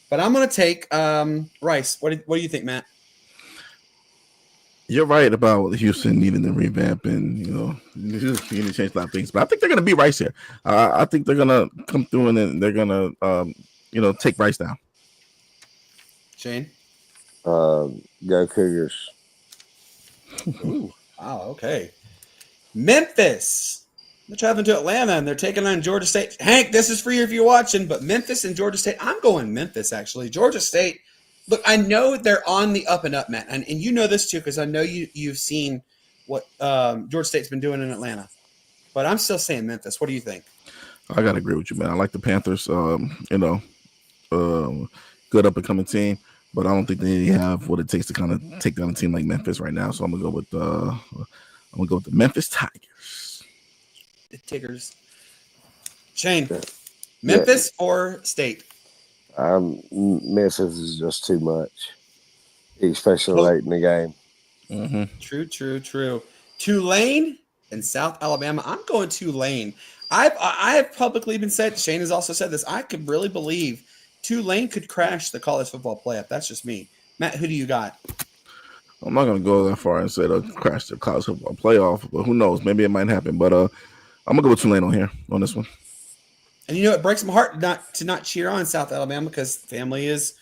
But I'm going to take Rice. What do you think, Matt? You're right about Houston needing to revamp and, you need to change a lot of things. But I think they're going to beat Rice here. I think they're going to come through and they're going to, take Rice down. Shane? Go Cougars. Ooh, wow, okay. Memphis. They're traveling to Atlanta, and they're taking on Georgia State. Hank, this is for you if you're watching, but Memphis and Georgia State, I'm going Memphis, actually. Georgia State, look, I know they're on the up and up, Matt, and you know this, too, because I know you've seen what Georgia State's been doing in Atlanta. But I'm still saying Memphis. What do you think? I got to agree with you, man. I like the Panthers, good up-and-coming team, but I don't think they have what it takes to kind of take down a team like Memphis right now. So I'm going to go with the Memphis Tigers. The Tigers. Shane, Memphis or State? Memphis is just too much, especially late in the game. Mm-hmm. True. Tulane and South Alabama. I'm going Tulane. I have publicly been said, Shane has also said this, I could really believe Tulane could crash the college football playoff. That's just me. Matt, who do you got? I'm not going to go that far and say they'll crash the college football playoff, but who knows? Maybe it might happen. But I'm going to go with Tulane on this one. And it breaks my heart to not cheer on South Alabama because family has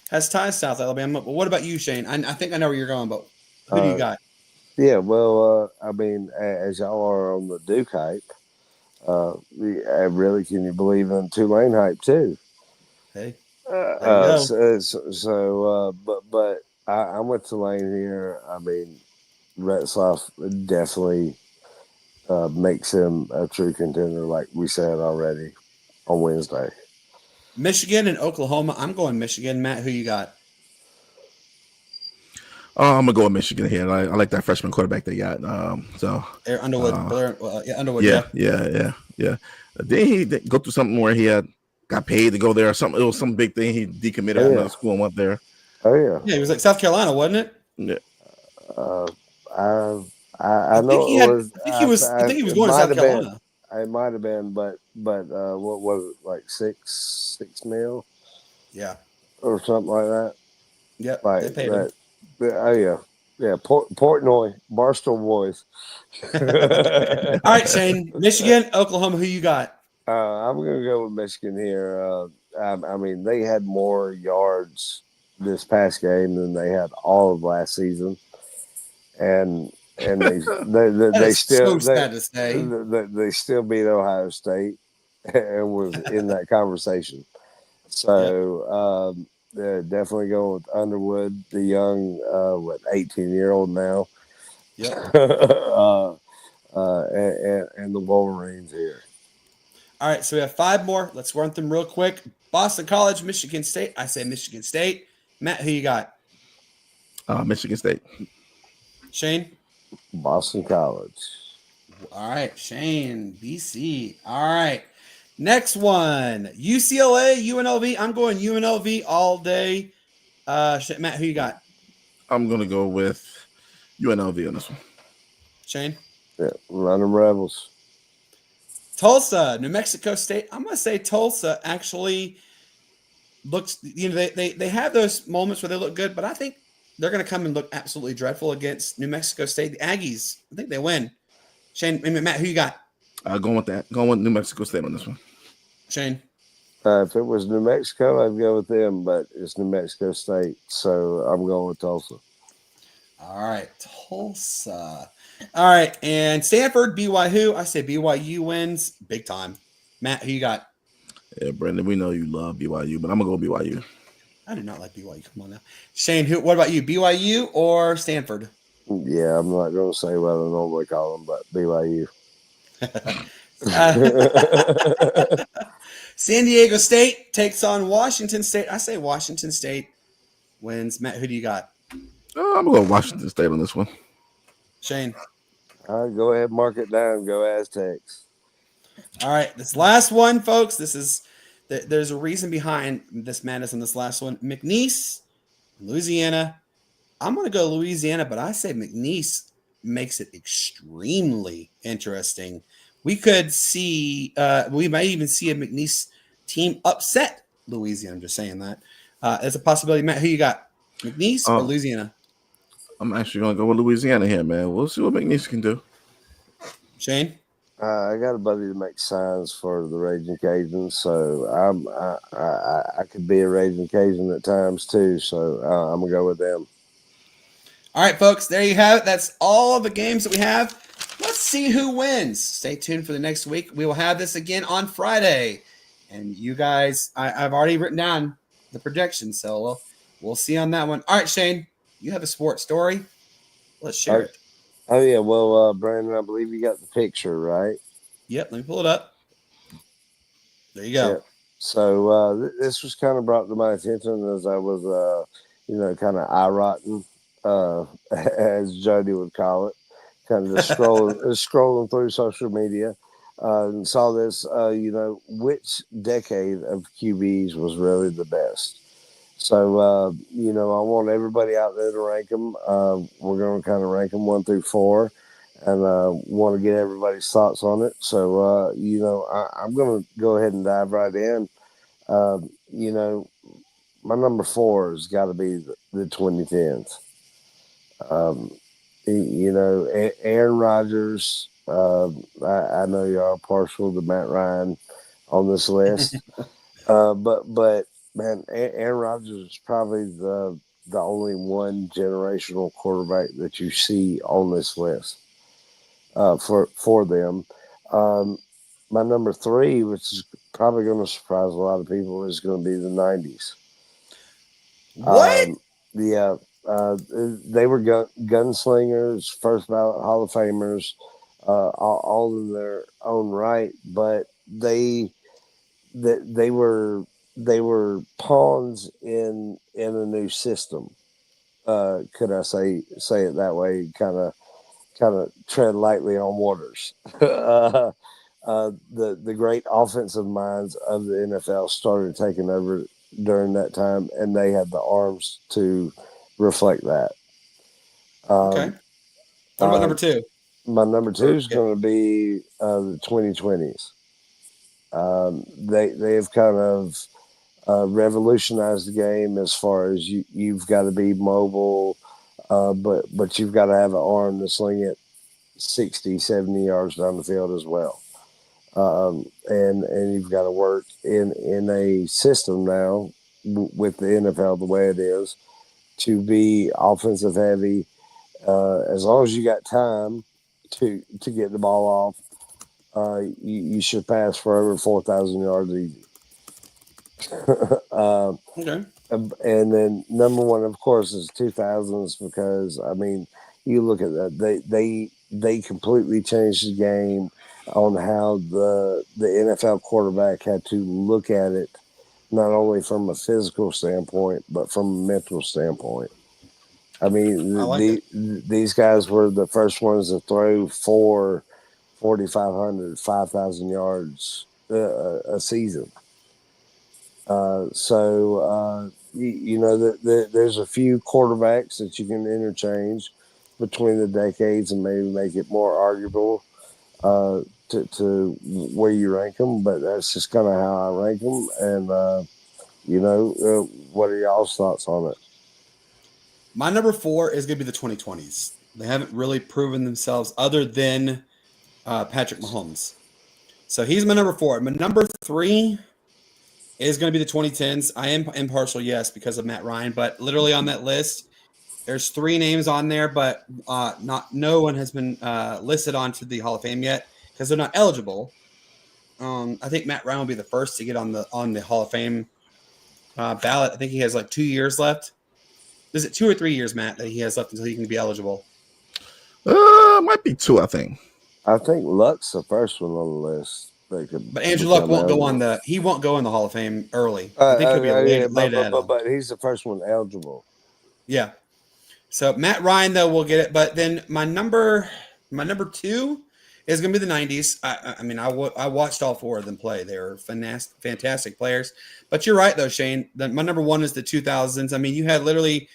ties to South Alabama. But what about you, Shane? I think I know where you're going, but who do you got? Yeah, well, as y'all are on the Duke hype, really, can you believe in Tulane hype too? Hey, but I'm with Tulane here. I mean, Retzlaff definitely makes him a true contender, like we said already on Wednesday. Michigan and Oklahoma. I'm going Michigan. Matt, who you got? I'm gonna go with Michigan here. I like that freshman quarterback they got. Underwood. Underwood. Yeah. Did he go through something where he got paid to go there or something? It was some big thing. He decommitted out of another school and went there. Oh yeah. Yeah, he was like South Carolina, wasn't it? Yeah. I know it was. I think he was going to South Carolina. It might have been, but what was it, like $6 mil? Yeah. Or something like that. Yep. Like they paid him. Yeah. Portnoy, Barstool Boys. All right, Shane. Michigan, Oklahoma. Who you got? I'm gonna go with Michigan here. I mean, they had more yards this past game than they had all of last season, and they still sad to say. They still beat Ohio State and was in that conversation. So definitely going with Underwood, the young 18-year-old now. Yeah. And the Wolverines here. All right, so we have 5 more. Let's run them real quick. Boston College, Michigan State. I say Michigan State. Matt, who you got? Michigan State. Shane? Boston College. All right, Shane, BC. All right. Next one, UCLA, UNLV. I'm going UNLV all day. Matt, who you got? I'm going to go with UNLV on this one. Shane? Yeah, run them Rebels. Tulsa, New Mexico State. I'm going to say Tulsa actually looks, they have those moments where they look good, but I think they're going to come and look absolutely dreadful against New Mexico State. The Aggies, I think they win. Shane, Matt, who you got? Going with that. Going with New Mexico State on this one. Shane? If it was New Mexico, I'd go with them, but it's New Mexico State, so I'm going with Tulsa. All right, Tulsa. All right, and Stanford, BYU. I say BYU wins big time. Matt, who you got? Yeah, Brendan, we know you love BYU, but I'm going to go BYU. I do not like BYU. Come on now. Shane, what about you? BYU or Stanford? Yeah, I'm not going to say what I normally call them, but BYU. San Diego State takes on Washington State. I say Washington State wins. Matt, who do you got? I'm going to go Washington State on this one. Shane. All right, go ahead, mark it down. Go Aztecs. All right, this last one, folks. There's a reason behind this madness on this last one. McNeese, Louisiana. I'm going to go Louisiana, but I say McNeese makes it extremely interesting. We could see, we might even see a McNeese team upset Louisiana. I'm just saying that. It's a possibility. Matt, who you got? McNeese or Louisiana? I'm actually going to go with Louisiana here, man. We'll see what McNeese can do. Shane? I got a buddy that makes signs for the Raging Cajuns, so I could be a Raging Cajun at times too. So I'm gonna go with them. All right, folks, there you have it. That's all of the games that we have. Let's see who wins. Stay tuned for the next week. We will have this again on Friday, and you guys, I've already written down the projections, so we'll see on that one. All right, Shane, you have a sports story. Let's share it. Oh, yeah. Well, Brandon, I believe you got the picture, right? Yep. Let me pull it up. There you go. Yeah. So this was kind of brought to my attention as I was, kind of eye-rotting, as Jody would call it, kind of just scrolling through social media and saw this, which decade of QBs was really the best. So, I want everybody out there to rank them. We're going to kind of rank them 1 through 4 and want to get everybody's thoughts on it. So, I'm going to go ahead and dive right in. My number 4 has got to be the 2010s. Aaron Rodgers, I know you are partial to Matt Ryan on this list, but man, Aaron Rodgers is probably the only one generational quarterback that you see on this list for them. My number 3, which is probably going to surprise a lot of people, is going to be the 90s. What? They were gunslingers, first ballot Hall of Famers, all in their own right, but they were pawns in a new system. Could I say it that way? Kind of tread lightly on waters. The great offensive minds of the NFL started taking over during that time, and they had the arms to reflect that. Okay. What about number 2? My number 2 is going to be the 2020s. They have kind of revolutionized the game as far as you've got to be mobile, but you've got to have an arm to sling it 60, 70 yards down the field as well. And you've got to work in a system now with the NFL the way it is to be offensive heavy. As long as you got time to get the ball off, you should pass for over 4,000 yards easy. Okay. And then number 1, of course, is 2000s because I mean, you look at that; they completely changed the game on how the NFL quarterback had to look at it, not only from a physical standpoint, but from a mental standpoint. I mean, I like it. these guys were the first ones to throw for 4,500, 5,000 yards a season. There's a few quarterbacks that you can interchange between the decades and maybe make it more arguable to where you rank them. But that's just kind of how I rank them. And, what are y'all's thoughts on it? My number 4 is going to be the 2020s. They haven't really proven themselves other than Patrick Mahomes. So he's my number 4. My number 3 is going to be the 2010s. I am impartial, yes, because of Matt Ryan, but literally on that list, there's 3 names on there, but no one has been listed onto the Hall of Fame yet because they're not eligible. I think Matt Ryan will be the first to get on the Hall of Fame ballot. I think he has like 2 years left. Is it 2 or 3 years, Matt, that he has left until he can be eligible? Might be 2, I think. I think Luck's the first one on the list. But Andrew Luck won't go on he won't go in the Hall of Fame early. I think he'll be late but he's the first one eligible. Yeah. So Matt Ryan though will get it, but then my number 2 is going to be the 90s. I watched all 4 of them play. They were fantastic players. But you're right though, Shane. My number 1 is the 2000s. I mean, you had literally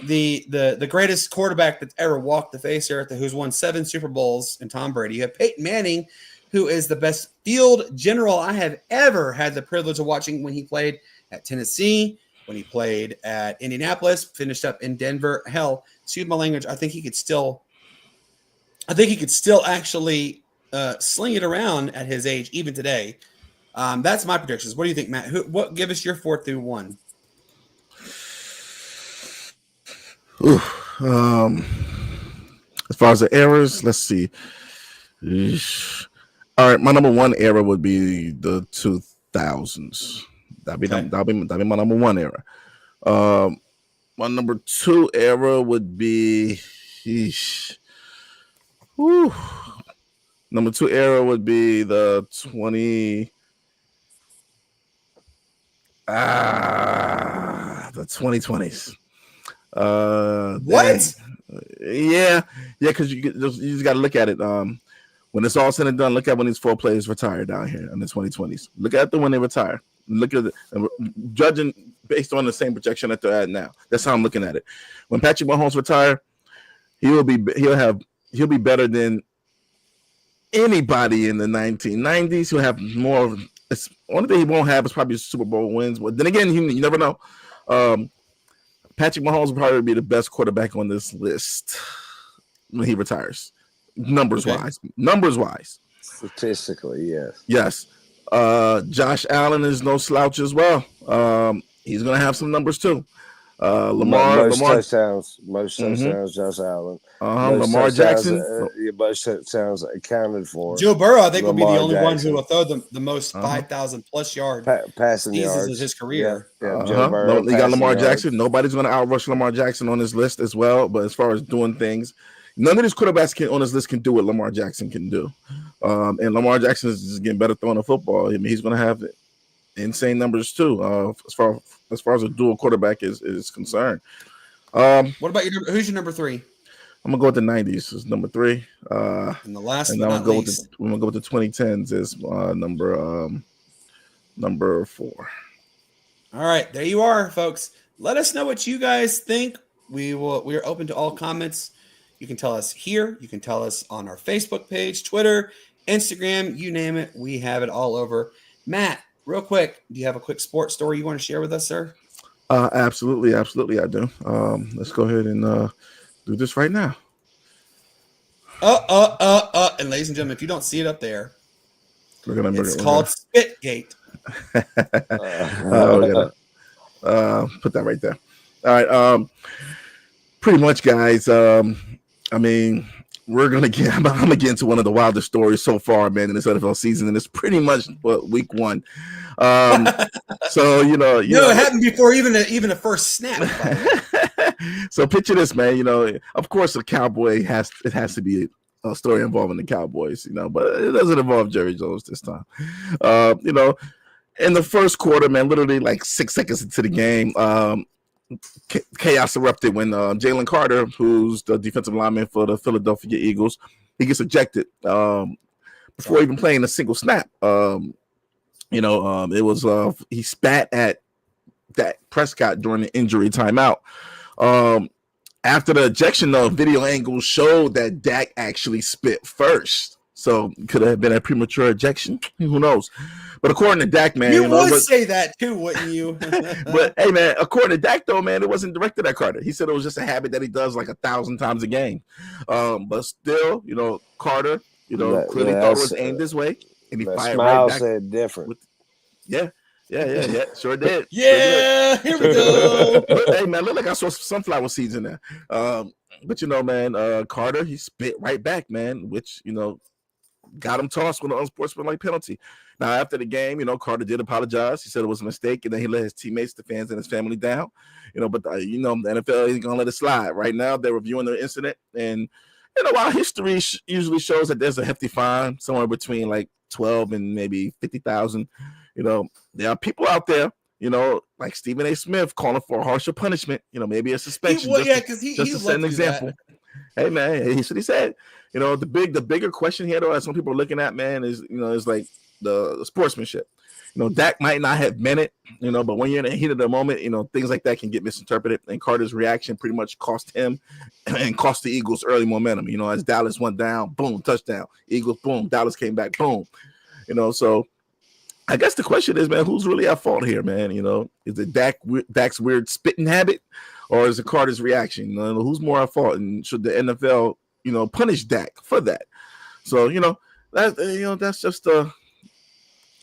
the greatest quarterback that's ever walked the face of earth, who's won 7 Super Bowls, in Tom Brady. You have Peyton Manning, who is the best field general I have ever had the privilege of watching when he played at Tennessee, when he played at Indianapolis, finished up in Denver. Hell, excuse my language, I think he could still actually sling it around at his age, even today. That's my predictions. What do you think, Matt? Give us your 4 through 1. As far as the eras, let's see. All right, my number 1 era would be the 2000s. That'd be my number 1 era. My number 2 era would be number 2 era would be the 2020s. What? Yeah, because you just got to look at it. When it's all said and done, look at when these 4 players retire down here in the 2020s. Look at them when they retire. Look at judging based on the same projection that they're at now. That's how I'm looking at it. When Patrick Mahomes retire, he'll be better than anybody in the 1990s. He'll have more. It's only thing he won't have is probably Super Bowl wins. But then again, you never know. Patrick Mahomes will probably be the best quarterback on this list when he retires. Numbers wise. Statistically, yes. Yes. Josh Allen is no slouch as well. He's gonna have some numbers too. Most touchdowns, Josh Allen. Lamar Jackson. Most touchdowns accounted for. Joe Burrow, I think, will be the only one who will throw the most 5,000 plus yard passing yards in his career. Yeah. Joe Burrow, you got Lamar Jackson. Nobody's going to outrush Lamar Jackson on this list as well. But as far as doing things, none of these quarterbacks on this list can do what Lamar Jackson can do. And Lamar Jackson is just getting better throwing the football. I mean, he's going to have insane numbers too. As far as a dual quarterback is concerned. What about who's your number 3? I'm gonna go with the 90s as number 3. And the last, and but I'm not gonna least, go with the 2010s as number 4. All right, there you are, folks. Let us know what you guys think. We are open to all comments. You can tell us here. You can tell us on our Facebook page, Twitter, Instagram, you name it. We have it all over. Matt, real quick, do you have a quick sports story you want to share with us, sir? Absolutely, I do. Let's go ahead and do this right now. And ladies and gentlemen, if you don't see it up there, it's called Spitgate. We're gonna put that right there. All right. Pretty much, guys. I mean, I'm gonna get into one of the wildest stories so far, man, in this NFL season, and it's pretty much week 1. So it happened before even a first snap. So picture this, man. Of course, a cowboy has to be story involving the Cowboys, but it doesn't involve Jerry Jones this time. In the first quarter, man, literally like 6 seconds into the game, chaos erupted when Jalen Carter, who's the defensive lineman for the Philadelphia Eagles, he gets ejected before even playing a single snap. It was he spat at Dak Prescott during the injury timeout. After the ejection, the video angles showed that Dak actually spit first. So could have been a premature ejection. Who knows? But according to Dak, man, you would say that too, wouldn't you? But hey, man, according to Dak, though, man, it wasn't directed at Carter. He said it was just a habit that he does like 1,000 times a game. But still, Carter, clearly thought it was aimed this way, and he fired right back. Said different. Yeah, sure did. Yeah, here we go. Hey, man, look like I saw sunflower seeds in there. But Carter, he spit right back, man, which got him tossed with an unsportsmanlike penalty. Now, after the game, Carter did apologize. He said it was a mistake, and then he let his teammates, the fans, and his family down. But the NFL ain't gonna let it slide. Right now, they're reviewing the incident, and while history usually shows that there's a hefty fine, somewhere between like 12 and maybe 50,000. There are people out there, like Stephen A. Smith, calling for a harsher punishment. Maybe a suspension. Because he to set an example. Hey, man, he said. The bigger question here, though, as some people are looking at, man, is like the sportsmanship. Dak might not have meant it, but when you're in the heat of the moment, things like that can get misinterpreted. And Carter's reaction pretty much cost him and cost the Eagles early momentum. As Dallas went down, boom, touchdown. Eagles, boom. Dallas came back, boom. So I guess the question is, man, who's really at fault here, man? Is it Dak's weird spitting habit, or is it Carter's reaction? Who's more at fault, and should the NFL, punish Dak for that? So, that's just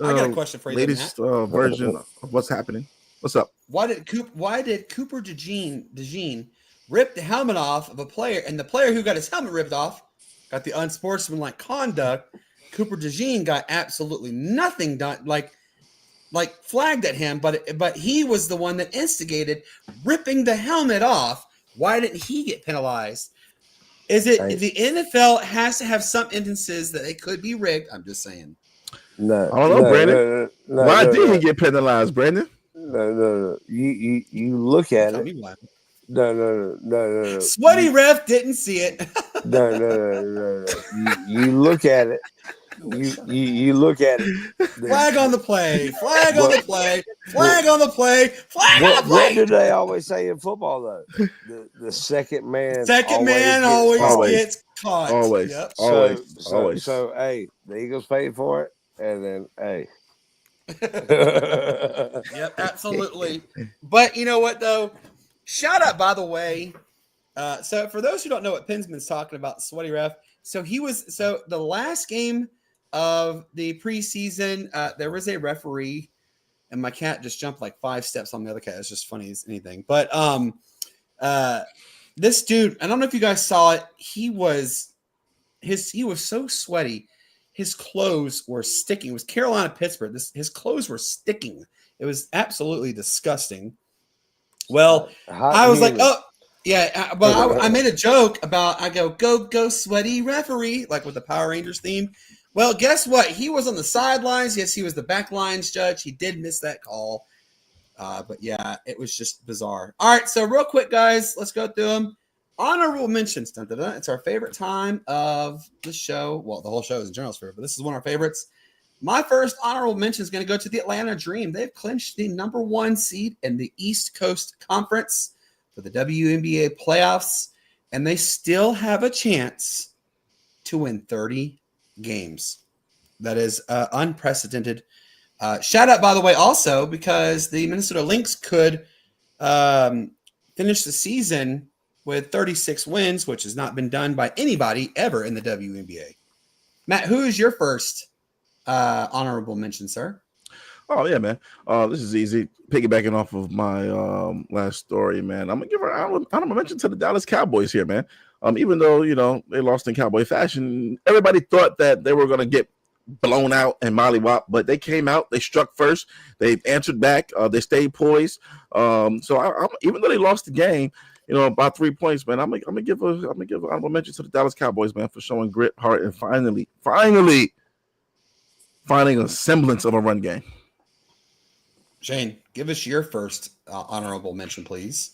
I got a question for you. Latest version of what's happening. What's up? Why did Cooper DeJean rip the helmet off of a player, and the player who got his helmet ripped off got the unsportsmanlike conduct? Cooper DeJean got absolutely nothing done, like flagged at him, but he was the one that instigated ripping the helmet off. Why didn't he get penalized? Is it the NFL has to have some instances that it could be rigged? I'm just saying. No, I don't know, Brandon. Why did he get penalized, Brandon? No. You look at it. No. Sweaty ref didn't see it. No. You look at it. You look at it. Flag on the play. Flag on the play. Flag on the play. Flag on the play. What do they always say in football, though? The second man. Always gets caught. Always. Yep. Always. So, hey, the Eagles paid for it, and then, hey. Yep, absolutely. But you know what, though? Shout out, by the way. So for those who don't know what Pinsman's talking about, sweaty ref. So the last game of the preseason, there was a referee, and my cat just jumped like 5 steps on the other cat. It's just funny as anything. But this dude, I don't know if you guys saw it. He was so sweaty. His clothes were sticking. It was Carolina, Pittsburgh. His clothes were sticking. It was absolutely disgusting. Well, I was like, oh, yeah. But I made a joke about, I go sweaty referee, like with the Power Rangers theme. Well, guess what? He was on the sidelines. Yes, he was the back lines judge. He did miss that call. But yeah, it was just bizarre. All right, so real quick, guys, let's go through them. Honorable mentions. It's our favorite time of the show. Well, the whole show is in general favorite, but this is one of our favorites. My first honorable mention is going to go to the Atlanta Dream. They've clinched the number 1 seed in the East Coast Conference for the WNBA playoffs, and they still have a chance to win 30 games. That is unprecedented. Shout out, by the way, also because the Minnesota Lynx could finish the season with 36 wins, which has not been done by anybody ever in the WNBA. Matt, who is your first honorable mention, sir? Oh, yeah, man. This is easy. Piggybacking off of my last story, man. I'm going to give an honorable mention to the Dallas Cowboys here, man. Even though, they lost in Cowboy fashion, everybody thought that they were going to get blown out and mollywop, but they came out, they struck first, they answered back, they stayed poised. So even though they lost the game, about 3 points, man. I'm gonna give an honorable mention to the Dallas Cowboys, man, for showing grit, heart, and finally finding a semblance of a run game. Shane, give us your first honorable mention, please.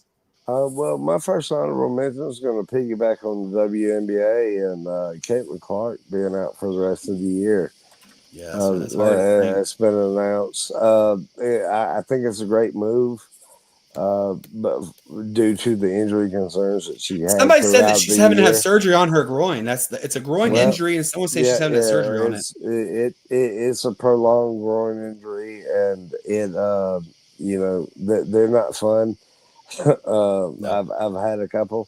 Well, my first honorable mention is going to piggyback on the WNBA and Caitlin Clark being out for the rest of the year. Yeah, that's hard. It's been announced. I think it's a great move, but due to the injury concerns that she had. Somebody said that she's having to have surgery on her groin. It's a groin injury, and someone says she's having surgery on it. It's a prolonged groin injury, and they're not fun. No. I've had a couple,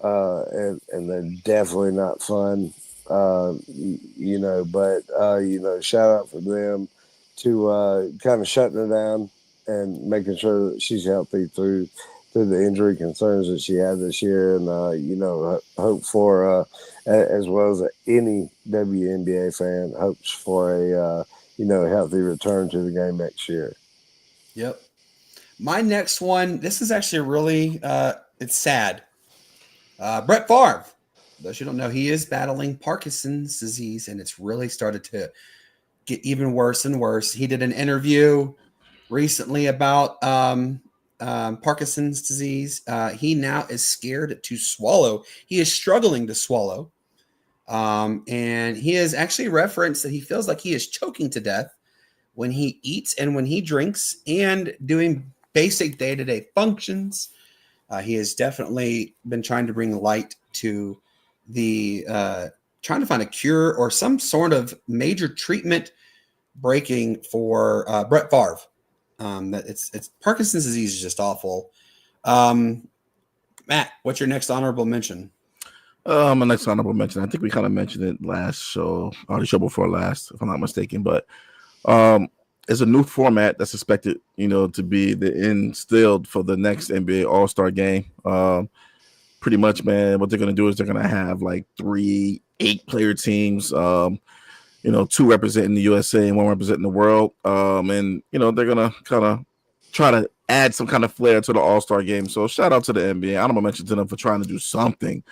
and they're definitely not fun. But shout out for them to kind of shutting her down and making sure that she's healthy through the injury concerns that she had this year, and hope for as well as any WNBA fan hopes for a healthy return to the game next year. Yep. My next one, this is actually really, it's sad. Brett Favre, those you don't know, he is battling Parkinson's disease, and it's really started to get even worse and worse. He did an interview recently about Parkinson's disease. He now is scared to swallow. He is struggling to swallow. And he has actually referenced that he feels like he is choking to death when he eats and when he drinks and doing basic day-to-day functions. He has definitely been trying to bring light to the trying to find a cure or some sort of major treatment breaking for Brett Favre. That it's Parkinson's disease is just awful. Matt, what's your next honorable mention? My next honorable mention, I think we kind of mentioned it last show, or the show before last, if I'm not mistaken, but it's a new format that's expected, to be instilled for the next NBA All-Star game. Pretty much, man, what they're going to do is they're going to have like 3 8-player teams, 2 representing the USA and 1 representing the world. And they're going to kind of try to add some kind of flair to the All-Star game. So shout out to the NBA. I'm going to mention to them for trying to do something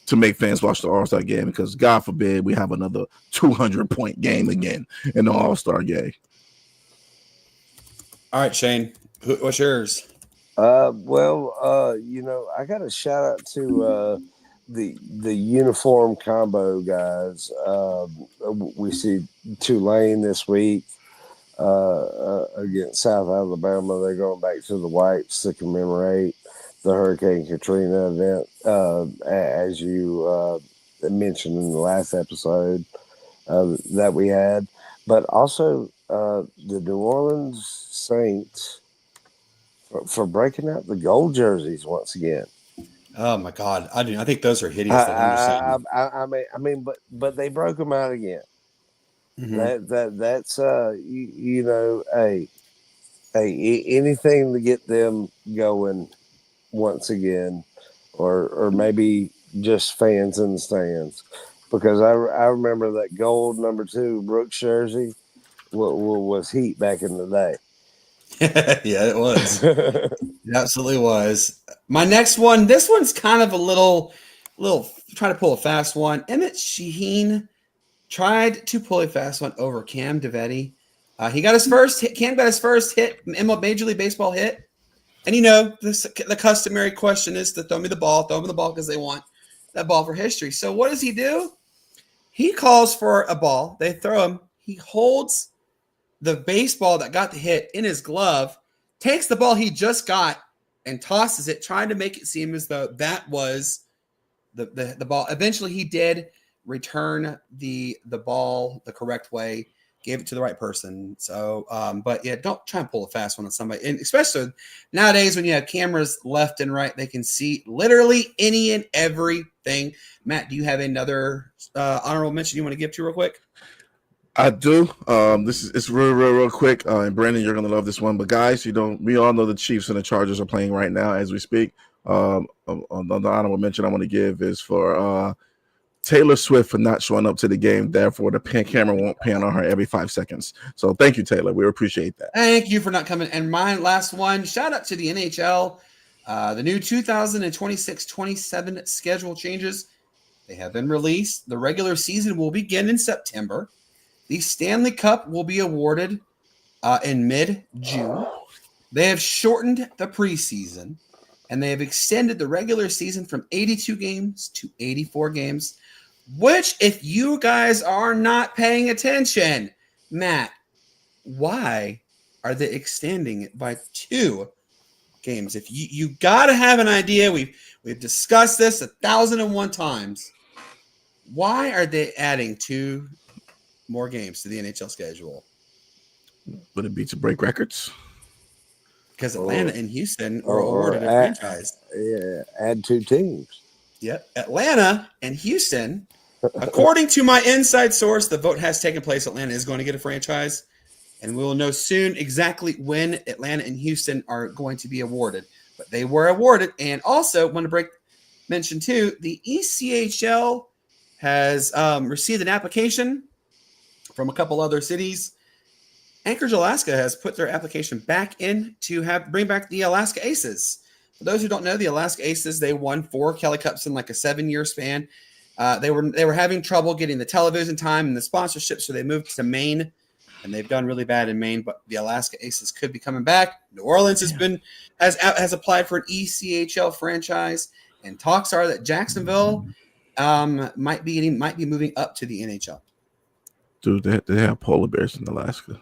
to make fans watch the All-Star game, because God forbid we have another 200-point game again in the All-Star game. All right, Shane, what's yours? I got a shout out to the uniform combo guys. We see Tulane this week against South Alabama. They're going back to the whites to commemorate the Hurricane Katrina event, as you mentioned in the last episode that we had. But also the New Orleans Saints for breaking out the gold jerseys once again. Oh my God, I think those are hideous. But they broke them out again. Mm-hmm. That's anything to get them going once again, or maybe just fans in the stands, because I remember that gold number 2 Brooks jersey was heat back in the day. Yeah, it was. It absolutely was. My next one, this one's kind of a little trying to pull a fast one. Emmett Shaheen tried to pull a fast one over Cam Devetti. He got his first hit. Cam got his first hit, Major League Baseball hit. And the customary question is to throw me the ball because they want that ball for history. So what does he do? He calls for a ball. They throw him. He holds the baseball that got the hit in his glove, takes the ball he just got and tosses it, trying to make it seem as though that was the ball. Eventually he did return the ball the correct way, gave it to the right person. So, but yeah, don't try and pull a fast one on somebody. And especially nowadays when you have cameras left and right, they can see literally any and everything. Matt, do you have another honorable mention you want to give to real quick? I do. It's real quick. And Brandon, you're gonna love this one. But guys, we all know the Chiefs and the Chargers are playing right now as we speak. The honorable mention I want to give is for Taylor Swift for not showing up to the game. Therefore, the camera won't pan on her every 5 seconds. So thank you, Taylor. We appreciate that. Thank you for not coming. And my last one, shout out to the NHL. The new 2026-27 schedule changes. They have been released. The regular season will begin in September. The Stanley Cup will be awarded in mid-June. They have shortened the preseason, and they have extended the regular season from 82 games to 84 games, which, if you guys are not paying attention, Matt, why are they extending it by 2 games? If you got to have an idea, we've discussed this 1,001 times. Why are they adding 2 more games to the NHL schedule? Would it be to break records? Because Atlanta and Houston were awarded a franchise. Yeah, add 2 teams. Yep, Atlanta and Houston. According to my inside source, the vote has taken place. Atlanta is going to get a franchise, and we will know soon exactly when Atlanta and Houston are going to be awarded. But they were awarded, and also want to mention too, the ECHL has received an application from a couple other cities. Anchorage, Alaska has put their application back in to bring back the Alaska Aces. For those who don't know, the Alaska Aces, they won 4 Kelly Cups in like a 7-year span. They were having trouble getting the television time and the sponsorship, so they moved to Maine, and they've done really bad in Maine. But the Alaska Aces could be coming back. New Orleans has applied for an ECHL franchise, and talks are that Jacksonville might be moving up to the NHL. Dude, they have polar bears in Alaska.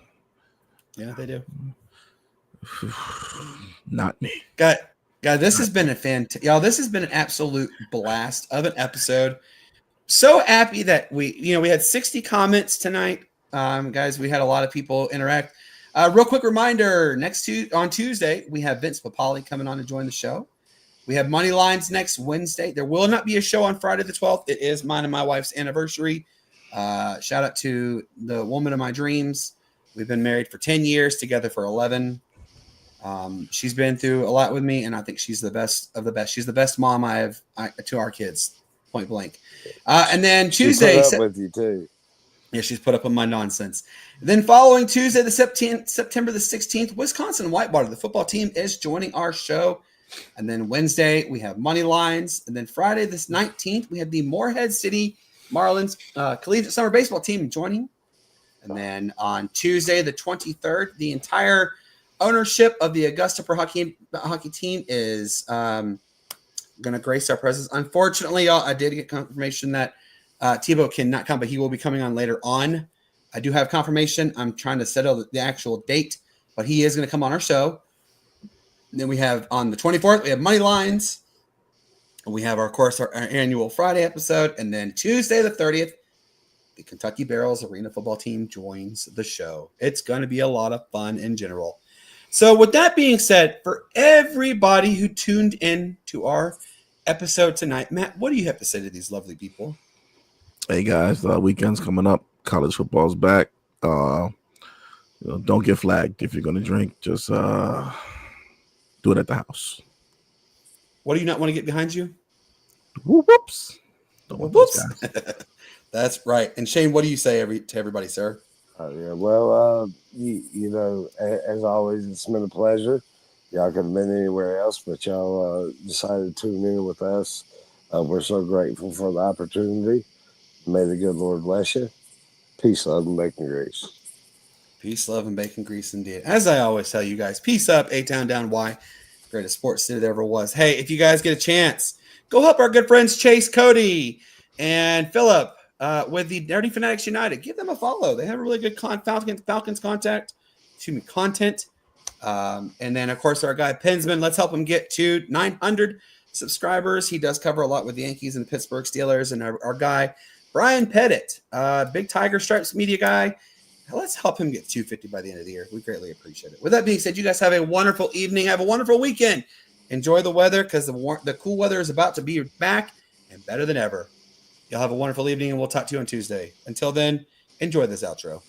Yeah, they do. Not me. God, this has been y'all. This has been an absolute blast of an episode. So happy that we had 60 comments tonight, guys. We had a lot of people interact. Real quick reminder: on Tuesday we have Vince Papali coming on to join the show. We have Money Lines next Wednesday. There will not be a show on Friday the 12th. It is mine and my wife's anniversary. Shout out to the woman of my dreams. We've been married for 10 years, together for 11. She's been through a lot with me, and I think she's the best of the best. She's the best mom to our kids, point blank. And then Tuesday, she put up with you too. Yeah, she's put up with my nonsense. Then following Tuesday, September the 16th, Wisconsin Whitewater, the football team, is joining our show. And then Wednesday, we have Money Lines. And then Friday, this 19th, we have the Morehead City Marlins collegiate summer baseball team joining. And then on Tuesday, the 23rd, the entire ownership of the Augusta Pro hockey team is going to grace our presence. Unfortunately, y'all, I did get confirmation that Tebow cannot come, but he will be coming on later on. I do have confirmation. I'm trying to settle the actual date, but he is going to come on our show. And then we have on the 24th, we have Money Lines. We have, of course, our annual Friday episode. And then Tuesday, the 30th, the Kentucky Barrels Arena football team joins the show. It's going to be a lot of fun in general. So with that being said, for everybody who tuned in to our episode tonight, Matt, what do you have to say to these lovely people? Hey, guys, the weekend's coming up. College football's back. Don't get flagged if you're going to drink. Just do it at the house. What do you not want to get behind you? Whoops. Don't want those guys. That's right. And Shane, what do you say to everybody, sir? Yeah, well, as always, it's been a pleasure. Y'all could have been anywhere else, but y'all decided to tune in with us. We're so grateful for the opportunity. May the good Lord bless you. Peace, love, and bacon grease. Peace, love, and bacon grease indeed. As I always tell you guys, peace up, A-Town down Y. Greatest sports city there ever was. Hey, if you guys get a chance, go help our good friends Chase, Cody, and Philip with the Nerdy Fanatics United. Give them a follow. They have a really good Falcons content. And then, of course, our guy Pensman. Let's help him get to 900 subscribers. He does cover a lot with the Yankees and the Pittsburgh Steelers. And our guy Brian Pettit, big Tiger Stripes media guy. Let's help him get 250 by the end of the year. We greatly appreciate it. With that being said, you guys have a wonderful evening. Have a wonderful weekend. Enjoy the weather because the cool weather is about to be back and better than ever. Y'all have a wonderful evening, and we'll talk to you on Tuesday. Until then, enjoy this outro.